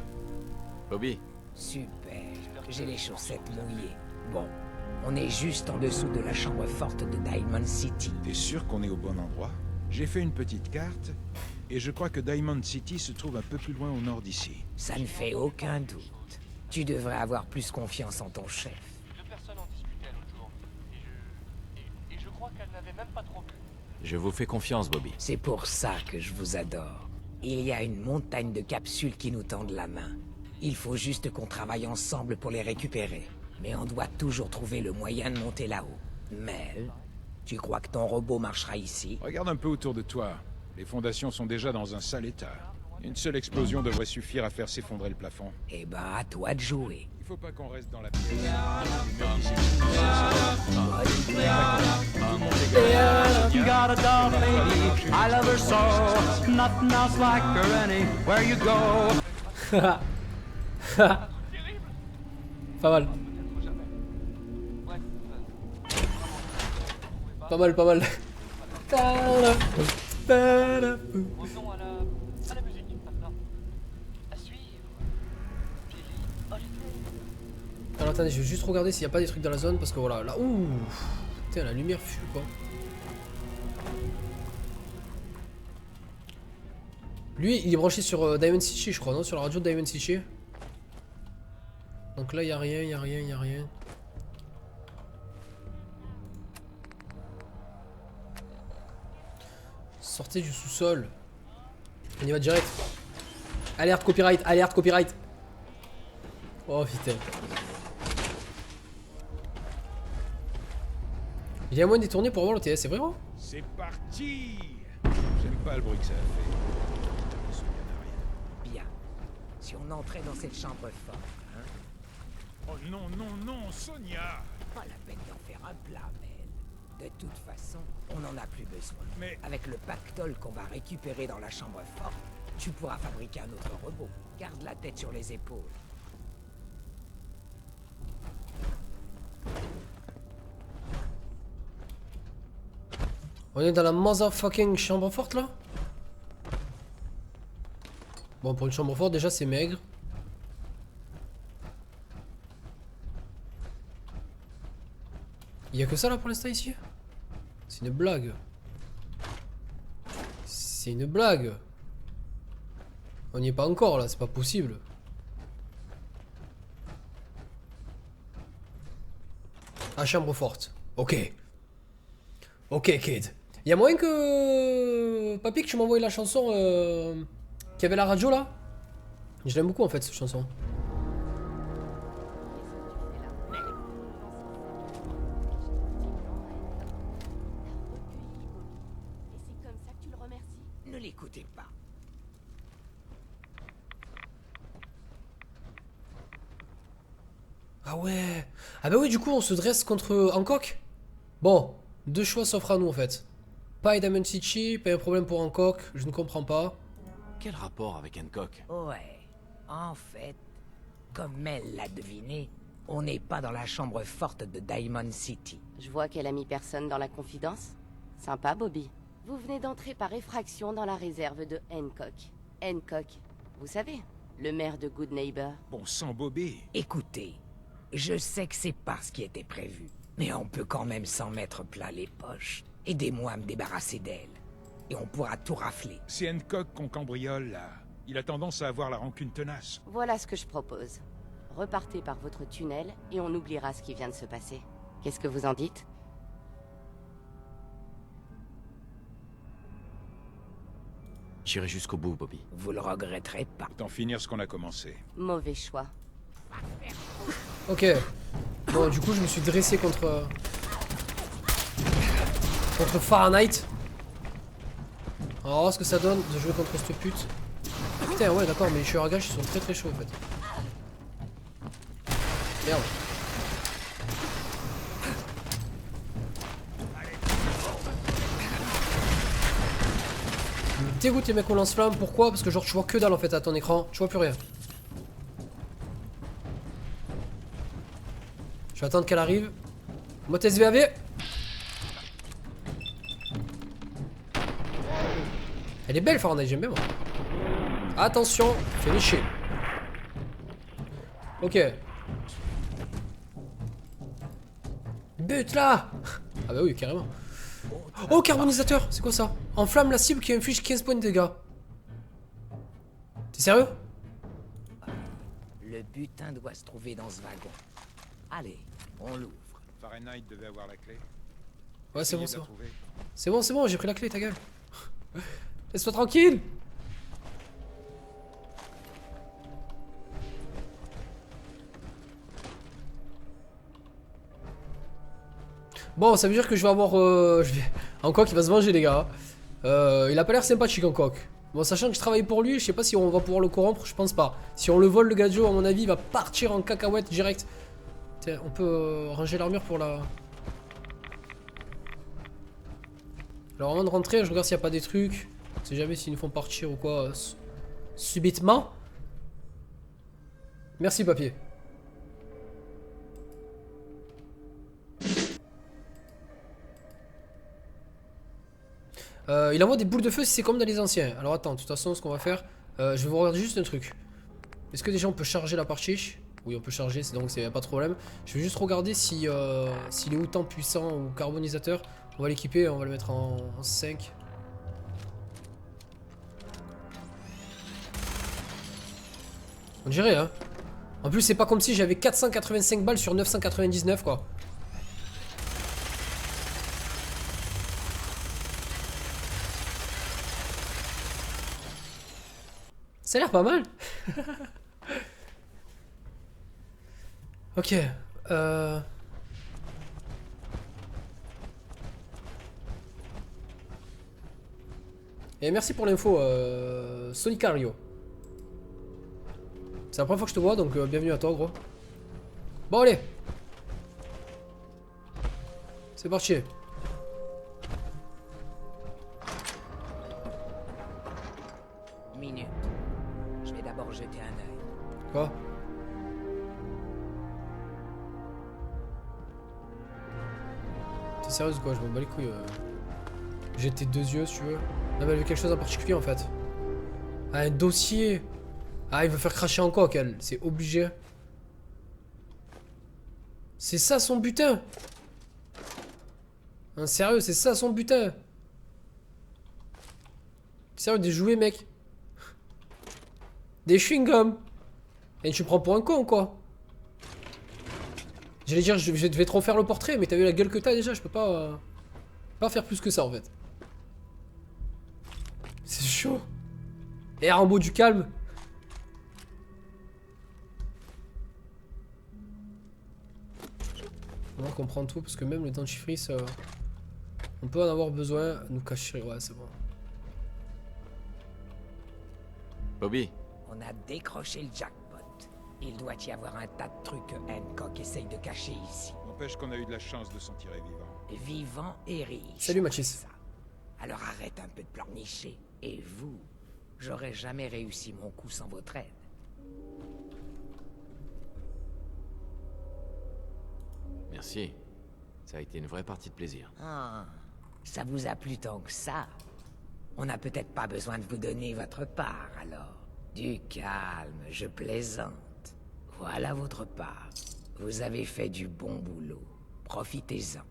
Bobby, Super, j'ai les chaussettes mouillées. Bon, on est juste en dessous de la chambre forte de Diamond City. T'es sûr qu'on est au bon endroit? J'ai fait une petite carte, et je crois que Diamond City se trouve un peu plus loin au nord d'ici. Ça ne fait aucun doute. Tu devrais avoir plus confiance en ton chef. Deux personnes ont discuté à l'autour. Et je crois qu'elles n'avaient même pas trop bu. je vous fais confiance, Bobby. C'est pour ça que je vous adore. Il y a une montagne de capsules qui nous tendent la main. Il faut juste qu'on travaille ensemble pour les récupérer. Mais on doit toujours trouver le moyen de monter là-haut. Mel, tu crois que ton robot marchera ici? Regarde un peu autour de toi. Les fondations sont déjà dans un sale état. Une seule explosion devrait suffire à faire s'effondrer le plafond. Eh ben, à toi de jouer. Il faut pas qu'on reste dans la pièce. You got a doll baby, I love her so. Nothing else like her anywhere you go. Pas mal. Pas mal, pas mal. Revenons à la musique maintenant. À suivre. Billy Holiday. Alors attendez, je vais juste regarder s'il n'y a pas des trucs dans la zone parce que voilà, là, ouh, putain, la lumière fut quoi. Lui, il est branché sur Diamond City, je crois, non? Sur la radio de Diamond City. Donc là, il n'y a rien, il n'y a rien, il n'y a rien. Sortez du sous-sol. On y va direct. Alerte copyright, alerte copyright. Oh putain. Il y a moyen de détourner pour avoir l'OTS, c'est vrai, hein? C'est parti! J'aime pas le bruit que ça a fait. Je me souviens de rien. Bien. Si on entrait dans cette chambre forte, hein? Oh non, non, non, Sonia! Pas la peine d'en faire un plat, Mel. De toute façon, on n'en a plus besoin. Mais- Avec le pactole qu'on va récupérer dans la chambre forte, tu pourras fabriquer un autre robot. Garde la tête sur les épaules. On est dans la motherfucking chambre forte là? Bon, pour une chambre forte, déjà c'est maigre. Il y a que ça là pour l'instant ici? C'est une blague. C'est une blague. On n'y est pas encore là, c'est pas possible. Ah, chambre forte. Ok. Ok, kid. Y'a moyen que... Papy, que tu m'envoies la chanson qui avait la radio là? Je l'aime beaucoup en fait cette chanson. Et c'est comme ça que tu le remercies? Ne l'écoutez pas. Ah ouais. Ah bah oui, du coup on se dresse contre Hancock. Bon, deux choix s'offrent à nous en fait. Pas Diamond City, pas un problème pour Hancock, je ne comprends pas. Quel rapport avec Hancock? Ouais. En fait, comme Mel l'a deviné, on n'est pas dans la chambre forte de Diamond City. Je vois qu'elle a mis personne dans la confidence. Sympa, Bobby. Vous venez d'entrer par effraction dans la réserve de Hancock. Hancock, vous savez, le maire de Good Neighbor. Bon sang, Bobby. Écoutez, je sais que c'est pas ce qui était prévu, mais on peut quand même s'en mettre plein les poches. Aidez-moi à me débarrasser d'elle, et on pourra tout rafler. C'est Hancock qu'on cambriole, là. Il a tendance à avoir la rancune tenace. Voilà ce que je propose. Repartez par votre tunnel et on oubliera ce qui vient de se passer. Qu'est-ce que vous en dites? J'irai jusqu'au bout, Bobby. Vous le regretterez pas. Autant finir ce qu'on a commencé. Mauvais choix. Ok. Bon, du coup je me suis dressé contre... contre Fahrenheit. On va voir ce que ça donne de jouer contre cette pute. Putain, ouais, d'accord, mais les tueurs à gages ils sont très très chauds en fait. Merde. Me dégoûte les mecs au lance-flamme. Pourquoi? Parce que genre tu vois que dalle en fait à ton écran. Tu vois plus rien. Je vais attendre qu'elle arrive. Mode SVAV. Elle est belle Fahrenheit, j'aime bien moi. Attention, fais lécher. Ok. But là. Ah bah oui, carrément. Oh, carbonisateur, c'est quoi ça? Enflamme la cible qui inflige 15 points de dégâts. T'es sérieux? Le butin doit se trouver dans ce wagon. Allez, on l'ouvre. Fahrenheit devait avoir la clé. Ouais, c'est bon, Essayez c'est de la bon. trouver. C'est bon, j'ai pris la clé, ta gueule. Laisse-toi tranquille. Bon, ça veut dire que je vais avoir... Hancock, il va se venger, les gars. Il a pas l'air sympathique, Hancock. Bon, sachant que je travaille pour lui, je sais pas si on va pouvoir le corrompre, je pense pas. Si on le vole, le gadget, à mon avis, il va partir en cacahuète direct. Tiens, on peut ranger l'armure pour la... Alors avant de rentrer, je regarde s'il n'y a pas des trucs. Je sais jamais s'ils nous font partir ou quoi. Subitement. Merci, papier. Il envoie des boules de feu si c'est comme dans les anciens. Alors attends, de toute façon, ce qu'on va faire, je vais vous regarder juste un truc. Est-ce que déjà on peut charger la partie? Oui, on peut charger, donc c'est pas de problème. Je vais juste regarder si s'il est autant puissant ou carbonisateur. On va l'équiper, on va le mettre en 5. On dirait, hein. En plus, c'est pas comme si j'avais 485 balles sur 999, quoi. Ça a l'air pas mal. Ok. Et merci pour l'info, Sonicario. C'est la première fois que je te vois, donc bienvenue à toi, gros. Bon, allez. C'est parti. Minute. Je vais d'abord jeter un œil. Quoi? T'es sérieuse quoi? Je m'en bats les couilles. J'ai tes deux yeux si tu veux. Non mais elle veut quelque chose en particulier en fait. Ah, un dossier. Ah, il veut faire cracher en coque elle. C'est obligé. C'est ça son butin. Hein, sérieux, c'est ça son butin. Sérieux, des jouets mec. Des chewing-gums. Et tu me prends pour un con quoi? J'allais dire, je vais te refaire le portrait, mais t'as vu la gueule que t'as déjà, je peux pas faire plus que ça en fait. C'est chaud. Et Rambo du calme. On va comprendre tout, parce que même le dentifrice, on peut en avoir besoin. Nous cacher, ouais, c'est bon. Bobby. On a décroché le jackpot. Il doit y avoir un tas de trucs que Hancock essaye de cacher ici. N'empêche qu'on a eu de la chance de s'en tirer vivant. Vivant et riche. Salut Mathis. Alors arrête un peu de pleurnicher. Et vous, j'aurais jamais réussi mon coup sans votre aide. Merci. Ça a été une vraie partie de plaisir. Ah, ça vous a plu tant que ça? On n'a peut-être pas besoin de vous donner votre part, alors. Du calme, je plaisante. Voilà votre part. Vous avez fait du bon boulot. Profitez-en.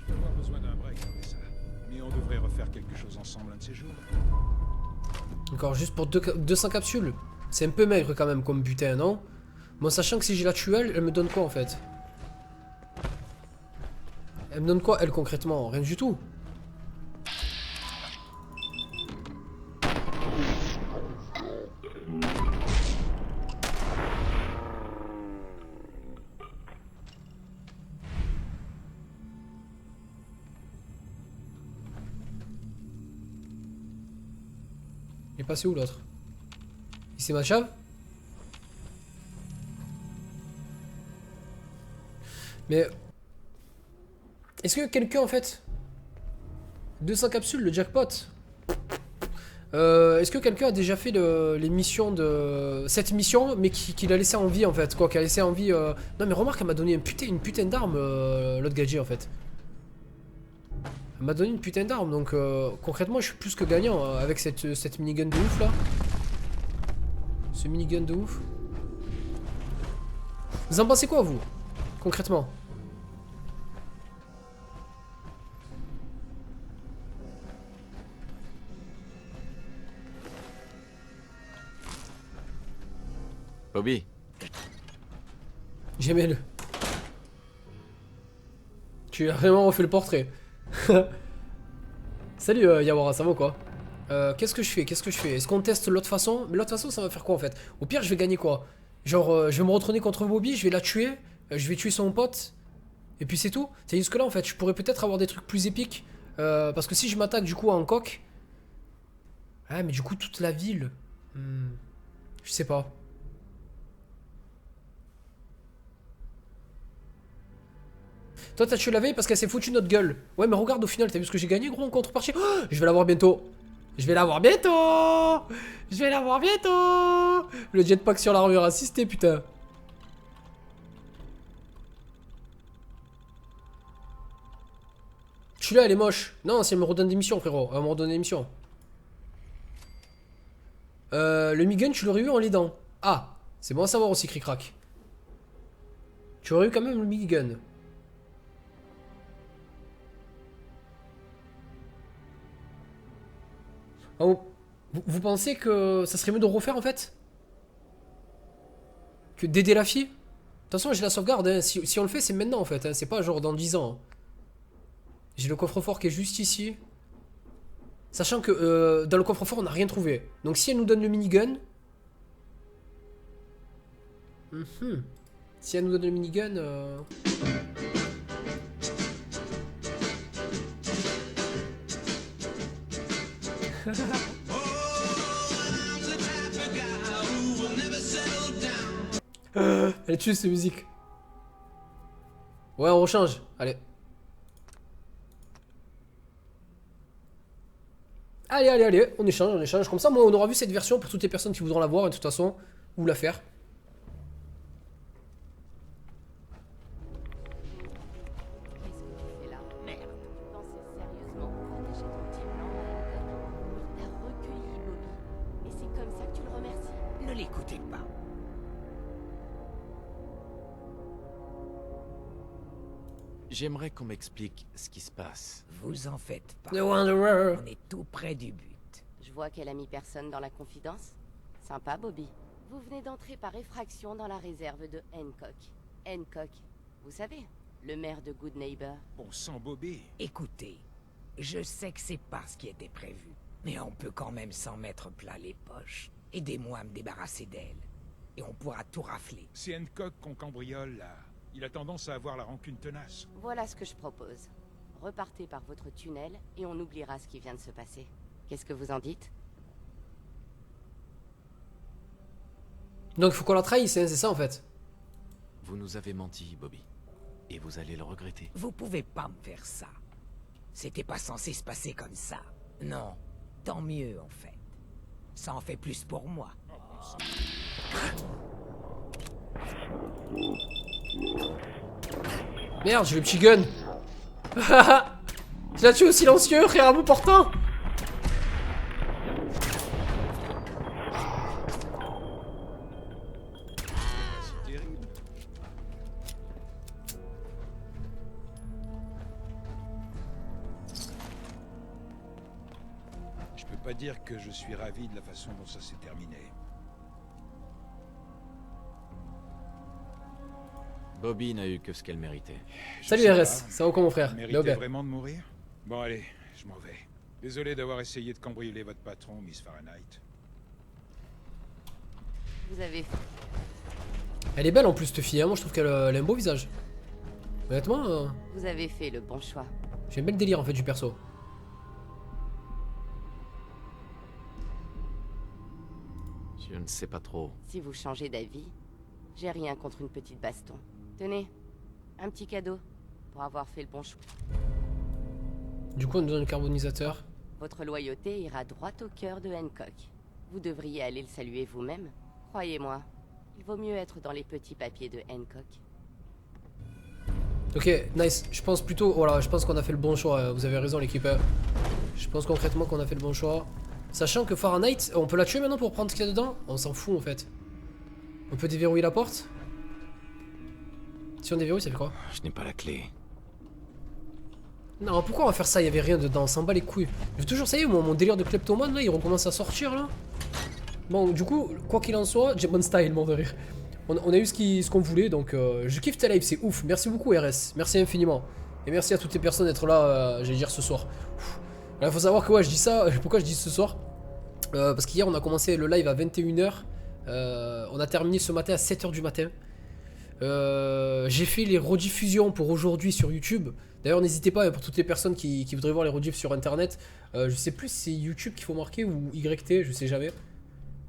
Je vais avoir besoin d'un break après ça. Mais on devrait refaire quelque chose ensemble un de ces jours. Encore juste pour 200 capsules. C'est un peu maigre quand même comme butin, non? Bon, sachant que si j'ai la tuelle, elle me donne quoi en fait? Elle me donne quoi elle concrètement? Rien du tout. Il est passé où l'autre? Il s'est machave? Mais... Est-ce que quelqu'un en fait... 200 capsules, le jackpot? Est-ce que quelqu'un a déjà fait les missions de... Cette mission, mais qui l'a laissé en vie en fait, quoi, qui a laissé en vie... Non mais remarque, elle m'a donné une putain d'arme, l'autre gadget en fait. Elle m'a donné une putain d'arme, donc concrètement je suis plus que gagnant avec cette minigun de ouf là. Ce minigun de ouf. Vous en pensez quoi vous, concrètement? Bobby, J'aimais le... Tu as vraiment refait le portrait. Salut Yawara, ça va ou quoi? Qu'est-ce que je fais? Est-ce qu'on teste l'autre façon? Mais l'autre façon ça va faire quoi en fait? Au pire je vais gagner quoi? Genre je vais me retourner contre Bobby, je vais la tuer, je vais tuer son pote, et puis c'est tout. C'est jusque là en fait, je pourrais peut-être avoir des trucs plus épiques. Parce que si je m'attaque du coup à Hancock... Ah mais du coup toute la ville... Je sais pas. Toi t'as tué la veille parce qu'elle s'est foutue notre gueule. Ouais mais regarde au final, t'as vu ce que j'ai gagné gros en contrepartie? Oh, je vais l'avoir bientôt. Je vais l'avoir bientôt. Je vais l'avoir bientôt. Le jetpack sur l'armure assistée putain. Celui-là elle est moche. Non si elle me redonne des missions frérot. Elle me redonne des missions. Le minigun tu l'aurais eu en l'aidant. Ah, c'est bon à savoir aussi cric-crac. Tu aurais eu quand même le minigun. Oh, vous pensez que ça serait mieux de refaire en fait? Que d'aider la fille? De toute façon j'ai la sauvegarde, hein. Si on le fait c'est maintenant en fait, hein. C'est pas genre dans 10 ans. J'ai le coffre-fort qui est juste ici. Sachant que dans le coffre-fort on n'a rien trouvé. Donc si elle nous donne le minigun... Si elle nous donne le minigun... Elle est tuée cette musique. Ouais on rechange, allez. Allez, on échange. Comme ça moi on aura vu cette version pour toutes les personnes qui voudront la voir de toute façon. Ou la faire. Ne l'écoutez pas. j'aimerais qu'on m'explique ce qui se passe. Vous en faites pas. The Wanderer. On est tout près du but. Je vois qu'elle a mis personne dans la confidence. Sympa, Bobby. Vous venez d'entrer par effraction dans la réserve de Hancock. Hancock, vous savez, le maire de Good Neighbor. Bon sang, Bobby. Écoutez, je sais que c'est pas ce qui était prévu, mais on peut quand même s'en mettre plein les poches. Aidez-moi à me débarrasser d'elle, et on pourra tout rafler. C'est Hancock qu'on cambriole, là. Il a tendance à avoir la rancune tenace. Voilà ce que je propose. Repartez par votre tunnel et on oubliera ce qui vient de se passer. Qu'est-ce que vous en dites? Donc il faut qu'on la trahisse, hein, c'est ça en fait. Vous nous avez menti, Bobby. Et vous allez le regretter. Vous pouvez pas me faire ça. C'était pas censé se passer comme ça. Non, tant mieux en fait. Ça en fait plus pour moi. Merde, j'ai le petit gun. Je la tue au silencieux, frère à bout portant. C'est terrible. Je peux pas dire que je suis ravi de la façon dont ça s'est terminé. Bobby n'a eu que ce qu'elle méritait. Salut sais RS, pas. ça va quoi mon frère? Elle Léo méritait bien. vraiment de mourir? Bon allez, je m'en vais. Désolé d'avoir essayé de cambrioler votre patron, Miss Fahrenheit. Vous avez... Elle est belle en plus cette fille, hein. Moi je trouve qu'elle a un beau visage. Honnêtement, Vous avez fait le bon choix. j'aime bien le délire en fait du perso. Je ne sais pas trop. Si vous changez d'avis, j'ai rien contre une petite baston. Tenez, un petit cadeau pour avoir fait le bon choix. Du coup on nous donne le carbonisateur. Votre loyauté ira droit au cœur de Hancock. Vous devriez aller le saluer vous-même. Croyez-moi, il vaut mieux être dans les petits papiers de Hancock. Ok, nice. Je pense plutôt... Voilà, je pense qu'on a fait le bon choix. Vous avez raison, l'équipe. Je pense concrètement qu'on a fait le bon choix. Sachant que Fahrenheit, on peut la tuer maintenant pour prendre ce qu'il y a dedans? On s'en fout, en fait. On peut déverrouiller la porte? Si on déverrouille, ça fait quoi? Je n'ai pas la clé. Non, pourquoi on va faire ça? Il y avait rien dedans, on s'en bat les couilles. J'ai toujours, ça y est, mon délire de kleptomane, là, il recommence à sortir, là. Bon, du coup, quoi qu'il en soit, j'ai bon style, mort de rire. On a eu ce qu'on voulait, donc je kiffe ta live, c'est ouf. Merci beaucoup, RS. Merci infiniment. Et merci à toutes les personnes d'être là, j'allais dire ce soir. Il faut savoir que, ouais, je dis ça, pourquoi je dis ce soir? Parce qu'hier, on a commencé le live à 21 h. On a terminé ce matin à 7 h du matin. J'ai fait les rediffusions pour aujourd'hui sur YouTube. D'ailleurs, n'hésitez pas, pour toutes les personnes qui voudraient voir les rediffs sur internet. Je sais plus si c'est YouTube qu'il faut marquer ou YT, je sais jamais.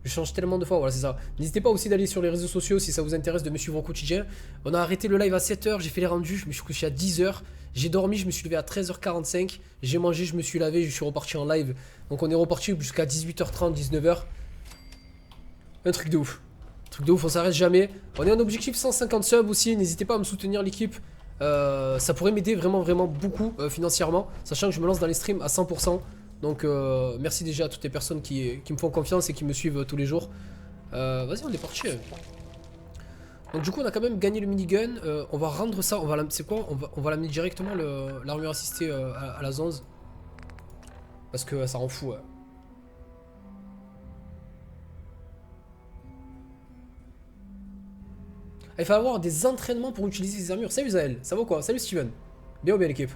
Je change tellement de fois, voilà, c'est ça. N'hésitez pas aussi d'aller sur les réseaux sociaux si ça vous intéresse de me suivre au quotidien. On a arrêté le live à 7 h, j'ai fait les rendus, je me suis couché à 10 h. J'ai dormi, je me suis levé à 13 h 45. J'ai mangé, je me suis lavé, je suis reparti en live. Donc on est reparti jusqu'à 18 h 30, 19 h. Un truc de ouf. Truc de ouf, on s'arrête jamais. On est en objectif 150 subs aussi, n'hésitez pas à me soutenir l'équipe. Ça pourrait m'aider vraiment beaucoup financièrement, sachant que je me lance dans les streams à 100%. Donc merci déjà à toutes les personnes qui me font confiance et qui me suivent tous les jours. Vas-y, on est parti. Donc du coup on a quand même gagné le minigun. On va rendre ça, c'est quoi, on va l'amener directement l'armure assistée à la Zonze. Parce que ça rend fou. Il faut avoir des entraînements pour utiliser ces armures. Salut Zael, ça va quoi? Salut Steven. Bien ou bien l'équipe?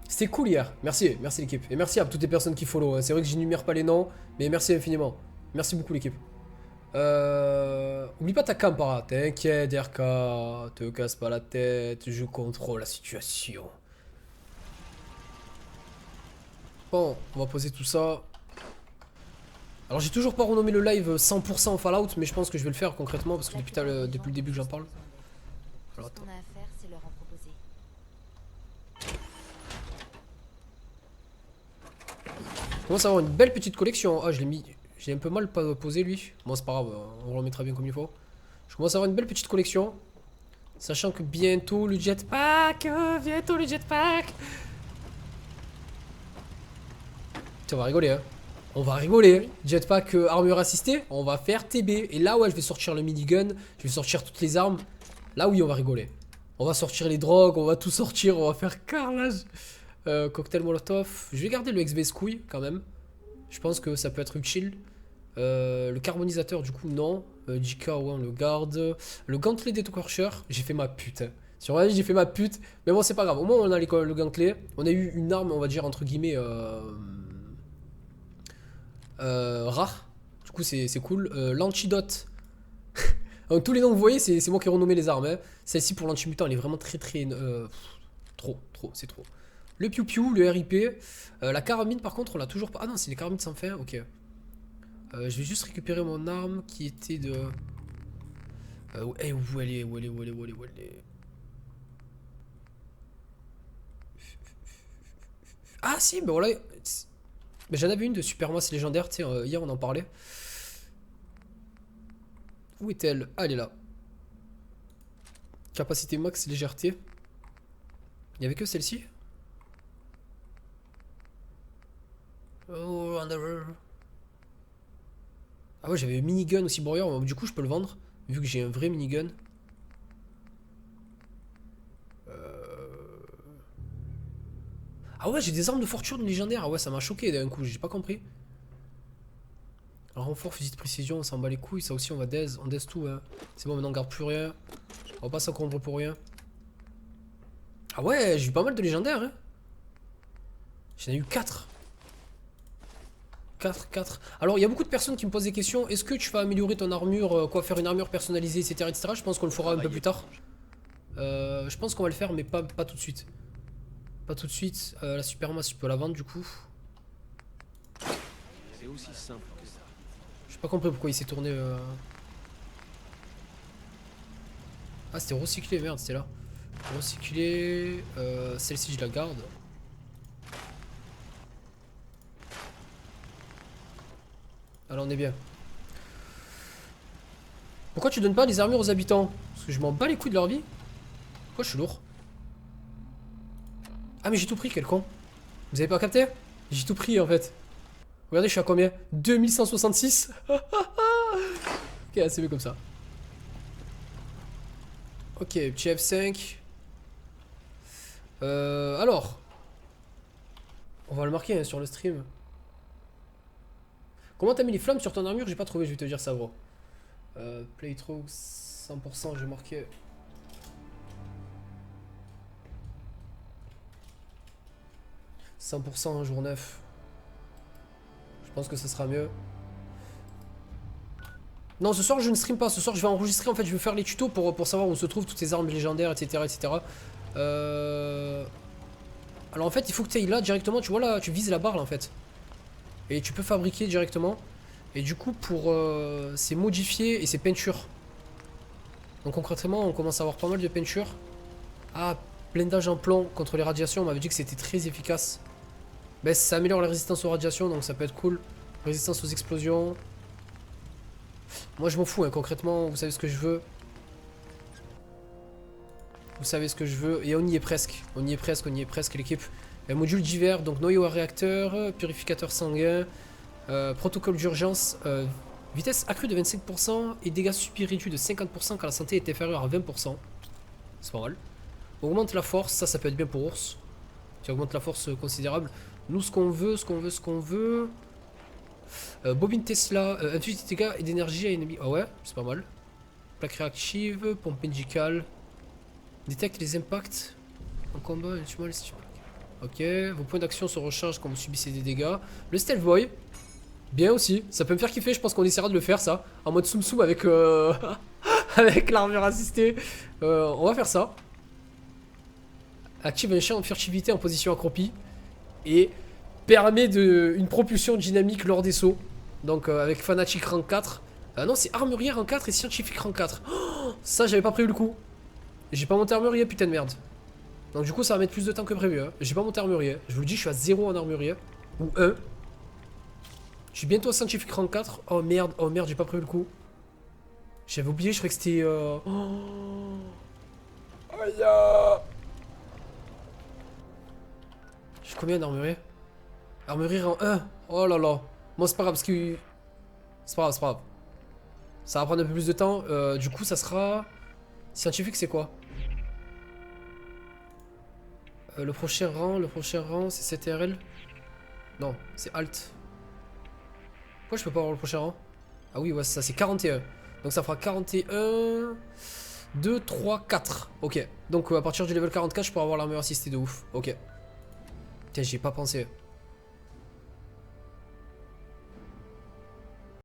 C'était cool hier, merci l'équipe. Et merci à toutes les personnes qui follow. C'est vrai que j'énumère pas les noms, mais merci infiniment. Merci beaucoup l'équipe. Oublie pas ta campara. T'inquiète RK, te casse pas la tête, je contrôle la situation. Bon, on va poser tout ça. Alors j'ai toujours pas renommé le live 100% Fallout, mais je pense que je vais le faire concrètement parce que depuis le début que j'en parle. Alors attends. Je commence à avoir une belle petite collection. Ah, je l'ai mis. J'ai un peu mal posé lui. Bon, c'est pas grave, on le remettra bien comme il faut. Je commence à avoir une belle petite collection. Sachant que bientôt le jetpack. Bientôt le jetpack. On va rigoler, hein. On va rigoler. Jetpack armure assistée. On va faire TB. Et là, ouais, je vais sortir le minigun. Je vais sortir toutes les armes. Là, oui, on va rigoler. On va sortir les drogues. On va tout sortir. On va faire carnage. Cocktail molotov. Je vais garder le XB Squee quand même. Je pense que ça peut être utile. Le carbonisateur du coup non. JK ouais on le garde. Le gantelet détorcheur. J'ai fait ma pute. Sur vrai j'ai fait ma pute. Mais bon c'est pas grave. Au moins on a le gantelet. On a eu une arme on va dire entre guillemets rare. Du coup c'est cool. L'antidote. Tous les noms que vous voyez c'est moi qui ai renommé les armes. Hein. Celle-ci pour l'antimutant elle est vraiment très trop c'est trop. Le piou-piou, le RIP. La carabine, par contre, on l'a toujours pas. Ah non, c'est les carabines sans fin. Ok. Je vais juste récupérer mon arme qui était de. Où elle est? Ah si, ben voilà. Ben, j'en avais une de super masse légendaire. Tu sais, hier on en parlait. Où est-elle? Ah, elle est là. Capacité max légèreté. Il y avait que celle-ci? Oh, ah ouais j'avais un minigun aussi Warrior, du coup je peux le vendre vu que j'ai un vrai minigun. Ah ouais j'ai des armes de fortune légendaires. Ah ouais ça m'a choqué d'un coup, j'ai pas compris. Un renfort fusil de précision, on s'en bat les couilles. Ça aussi on daise tout hein. C'est bon maintenant on garde plus rien. On va pas s'encombrer pour rien. Ah ouais j'ai eu pas mal de légendaires hein. J'en ai eu 4. 4. Alors il y a beaucoup de personnes qui me posent des questions. Est-ce que tu vas améliorer ton armure, faire une armure personnalisée, etc. Je pense qu'on le fera un peu plus tard. Je pense qu'on va le faire, mais pas tout de suite. Pas tout de suite. La supermasse, je peux la vendre du coup. C'est aussi simple que ça. J'ai pas compris pourquoi il s'est tourné. Ah c'était recyclé, merde, c'était là. Recycler. Celle-ci, je la garde. Alors, on est bien. Pourquoi tu donnes pas les armures aux habitants? Parce que je m'en bats les couilles de leur vie. Pourquoi je suis lourd? Ah, mais j'ai tout pris, quel con. Vous avez pas capté? J'ai tout pris en fait. Regardez, je suis à combien? 2166. Ok, c'est mieux comme ça. Ok, petit F5. Alors. On va le marquer hein, sur le stream. Comment t'as mis les flammes sur ton armure? J'ai pas trouvé, je vais te dire ça, gros. Playthrough 100%, je vais marquer. « 100% un jour 9. Je pense que ce sera mieux. Non, ce soir je ne stream pas. Ce soir je vais enregistrer. En fait, je vais faire les tutos pour savoir où se trouvent toutes ces armes légendaires, etc. etc. Alors en fait, il faut que tu ailles là directement. Tu vois là, tu vises la barre là en fait. Et tu peux fabriquer directement. Et du coup, pour c'est modifié et c'est peinture. Donc concrètement, on commence à avoir pas mal de peinture. Ah, blindage en plomb contre les radiations. On m'avait dit que c'était très efficace. Ben, ça améliore la résistance aux radiations, donc ça peut être cool. Résistance aux explosions. Moi, je m'en fous, hein, concrètement. Vous savez ce que je veux. Vous savez ce que je veux. Et on y est presque. On y est presque, l'équipe. Module divers, donc noyau à réacteur, purificateur sanguin, protocole d'urgence, vitesse accrue de 25% et dégâts subis réduits de 50% quand la santé est inférieure à 20%. C'est pas mal. Augmente la force, ça peut être bien pour ours. Tu augmentes la force considérable. Nous, ce qu'on veut. Bobine Tesla, inflige des dégâts et d'énergie à ennemis. Ah ouais, c'est pas mal. Plaque réactive, pompe médicale. Détecte les impacts en combat. Ok, vos points d'action se rechargent quand vous subissez des dégâts. Le Stealth Boy, bien aussi. Ça peut me faire kiffer, je pense qu'on essaiera de le faire ça. En mode Tsum Tsum avec, avec l'armure assistée. On va faire ça. Active un champ de furtivité en position accroupie. Et permet une propulsion dynamique lors des sauts. Donc avec Fanatic rank 4. Non, c'est armurier rank 4 et scientifique rank 4. Oh, ça, j'avais pas prévu le coup. J'ai pas monté armurier, putain de merde. Donc du coup, ça va mettre plus de temps que prévu. Hein. J'ai pas monté armurier. Je vous le dis, je suis à 0 en armurier. Ou 1. Je suis bientôt à scientifique rank 4. Oh merde, j'ai pas prévu le coup. J'avais oublié, je croyais que c'était... Oh. Aïe. J'ai combien d'armurier? Armurier en 1. Oh là là. Bon, c'est pas grave parce que... C'est pas grave. Ça va prendre un peu plus de temps. Du coup, ça sera... Scientifique, c'est quoi? Le prochain rang, c'est CTRL. Non, c'est Alt. Pourquoi je peux pas avoir le prochain rang? Ah oui, ouais, ça c'est 41. Donc ça fera 41... 2, 3, 4. Ok. Donc à partir du level 44, je pourrai avoir l'armure assistée de ouf. Ok. Tiens, j'y ai pas pensé.